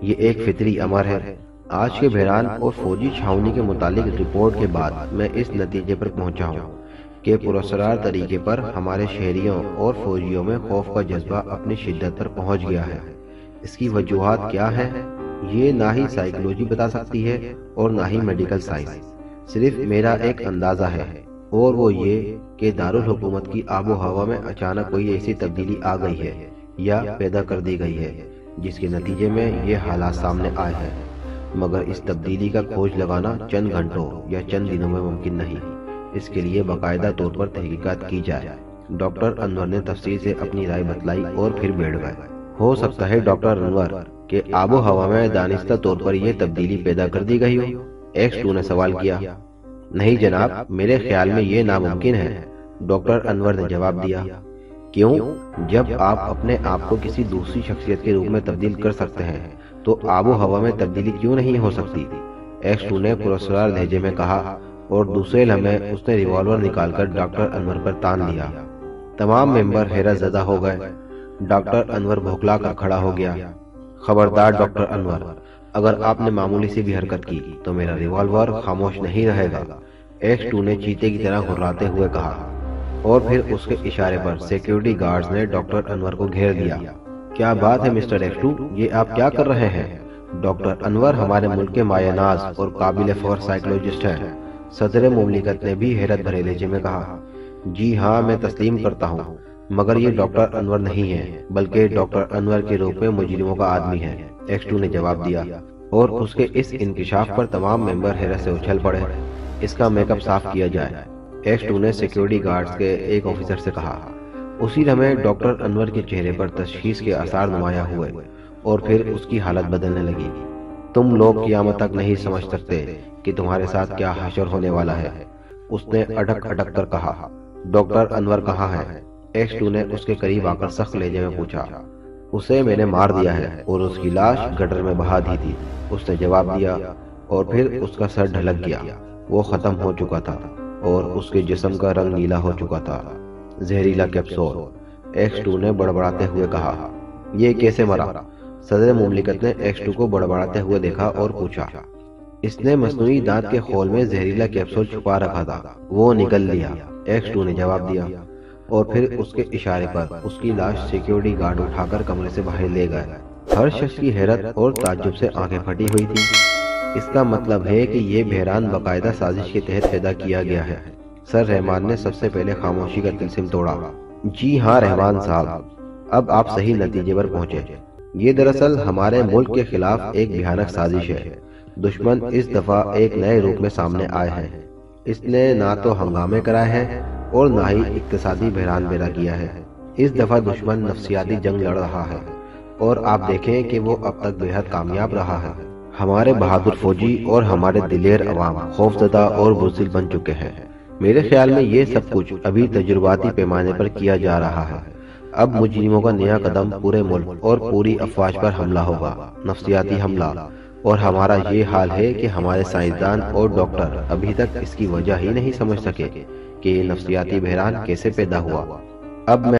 یہ ایک فطری امر ہے۔ آج کے بحران اور فوجی چھاؤنی کے متعلق رپورٹ کے بعد میں اس نتیجے پر پہنچا ہوں کہ پراسرار طریقے پر ہمارے شہریوں اور فوجیوں میں خوف کا جذبہ اپنی شدت پر پہنچ گیا ہے۔ اس کی وجوہات کیا ہیں؟ یہ نہ ہی سائیکولوجی بتا سکتی ہے اور نہ ہی میڈیکل سائنس۔ صرف میرا ایک اندازہ ہے اور وہ یہ کہ دارالحکومت کی آب و ہوا میں اچانک کوئی ایسی تبدیلی آ گئی ہے یا پیدا کر دی گئی ہے جس کے نتیجے میں یہ حالات سامنے آئے ہیں، مگر اس تبدیلی کا کھوج لگانا چند گھنٹوں یا چند دنوں میں ممکن نہیں۔ اس کے لیے باقاعدہ طور پر تحقیقات کی جائے۔ ڈاکٹر انور نے تفصیل سے اپنی رائے بتلائی اور پھر بیٹھ گئے۔ ہو سکتا ہے ڈاکٹر انور کہ آب و ہوا میں دانستہ طور پر یہ تبدیلی پیدا کر دی گئی ہو؟ ایکس-2 نے سوال کیا۔ نہیں جناب، میرے خیال میں یہ ناممکن ہے، ڈاکٹر انور نے جواب دیا۔ کیوں؟ جب آپ اپنے آپ کو کسی دوسری شخصیت کے روپ میں تبدیل کر سکتے ہیں تو آب و ہوا میں تبدیلی کیوں نہیں ہو سکتی؟ ایکس-2 نے پراسرار لہجے میں کہا اور دوسرے لمحے اس نے ریوالور نکال کر ڈاکٹر انور پر تان دیا۔ تمام ممبر حیرت زدہ ہو گئے۔ ڈاکٹر انور بھوکلا کر کھڑا ہو گیا۔ خبردار ڈاکٹر انور، اگر آپ نے معمولی سی بھی حرکت کی تو میرا ریوالور خاموش نہیں رہے گا، ایکس-2 نے چیتے کی طرح گھراتے ہوئے کہا، اور پھر اس کے اشارے پر سیکیورٹی گارڈز نے ڈاکٹر انور کو گھیر لیا۔ کیا بات ہے مسٹر ایکس-2، یہ آپ کیا کر رہے ہیں؟ ڈاکٹر انور ہمارے ملک کے مایہ ناز اور قابل فخر سائیکولوجسٹ ہیں، صدر مملکت نے بھی حیرت بھرے لہجے میں کہا۔ جی ہاں، میں تسلیم کرتا ہوں، مگر یہ ڈاکٹر انور نہیں ہے بلکہ ڈاکٹر انور کے روپ میں مجرموں کا آدمی ہے، ایکس-2 نے جواب دیا، اور اس کے اس انکشاف پر تمام ممبر حیرت سے اچھل پڑے۔ اس کا میک اپ صاف کیا جائے، ایکس-2 نے سیکیورٹی گارڈز کے ایک آفیسر سے کہا۔ اسی لمحے ڈاکٹر انور کے چہرے پر تشخیص کے آثار نمایاں ہوئے اور پھر اس کی حالت بدلنے لگی۔ تم لوگ قیامت تک نہیں سمجھ سکتے کہ تمہارے ساتھ کیا حشر ہونے والا ہے، اس نے اٹک اٹک کر کہا۔ ڈاکٹر انور کہاں ہے؟ ایکس-2 نے اس کے قریب آ کر سخت لہجے میں پوچھا۔ اسے میں نے مار دیا ہے اور اس کی لاش گٹر میں بہا دی تھی، اس نے جواب دیا، اور پھر اس کا سر ڈھلک گیا۔ وہ ختم ہو چکا تھا اور اس کے جسم کا رنگ نیلا ہو چکا تھا۔ زہریلا کیپسول، ایکس-2 نے بڑبڑاتے ہوئے کہا۔ یہ کیسے مرا؟ صدر مملکت نے ایکس-2 کو بڑبڑاتے ہوئے دیکھا اور پوچھا۔ اس نے مصنوعی دانت کے خول میں زہریلا کیپسول چھپا رکھا تھا، وہ نگل لیا، ایکس-2 نے جواب دیا، اور پھر اس کے اشارے پر اس کی لاش سیکیورٹی گارڈ اٹھا کر کمرے سے باہر لے گئے۔ ہر شخص کی حیرت اور تعجب سے آنکھیں پھٹی ہوئی تھی۔ اس کا مطلب ہے کہ یہ بحران باقاعدہ سازش کے تحت پیدا کیا گیا ہے۔ سر رحمان نے سب سے پہلے خاموشی کا طلسم توڑا۔ جی ہاں رحمان صاحب، اب آپ صحیح نتیجے پر پہنچے۔ یہ دراصل ہمارے ملک کے خلاف ایک بھیانک سازش ہے۔ دشمن اس دفعہ ایک نئے روپ میں سامنے آئے ہیں۔ اس نے نہ تو ہنگامے کرائے ہیں اور نہ ہی اقتصادی بحران پیدا کیا ہے۔ اس دفعہ دشمن نفسیاتی جنگ لڑ رہا ہے اور آپ دیکھیں کہ وہ اب تک بے حد کامیاب رہا ہے۔ ہمارے بہادر فوجی اور ہمارے دلیر عوام خوفزدہ اور بزدل بن چکے ہیں۔ میرے خیال میں یہ سب کچھ ابھی تجرباتی پیمانے پر کیا جا رہا ہے۔ اب مجرموں کا نیا قدم پورے ملک اور پوری افواج پر حملہ ہوگا، نفسیاتی حملہ، اور ہمارا یہ حال ہے کہ ہمارے سائنسدان اور ڈاکٹر ابھی تک اس کی وجہ ہی نہیں سمجھ سکے کہ یہ نفسیاتی بحران کیسے پیدا ہوا۔ اب میں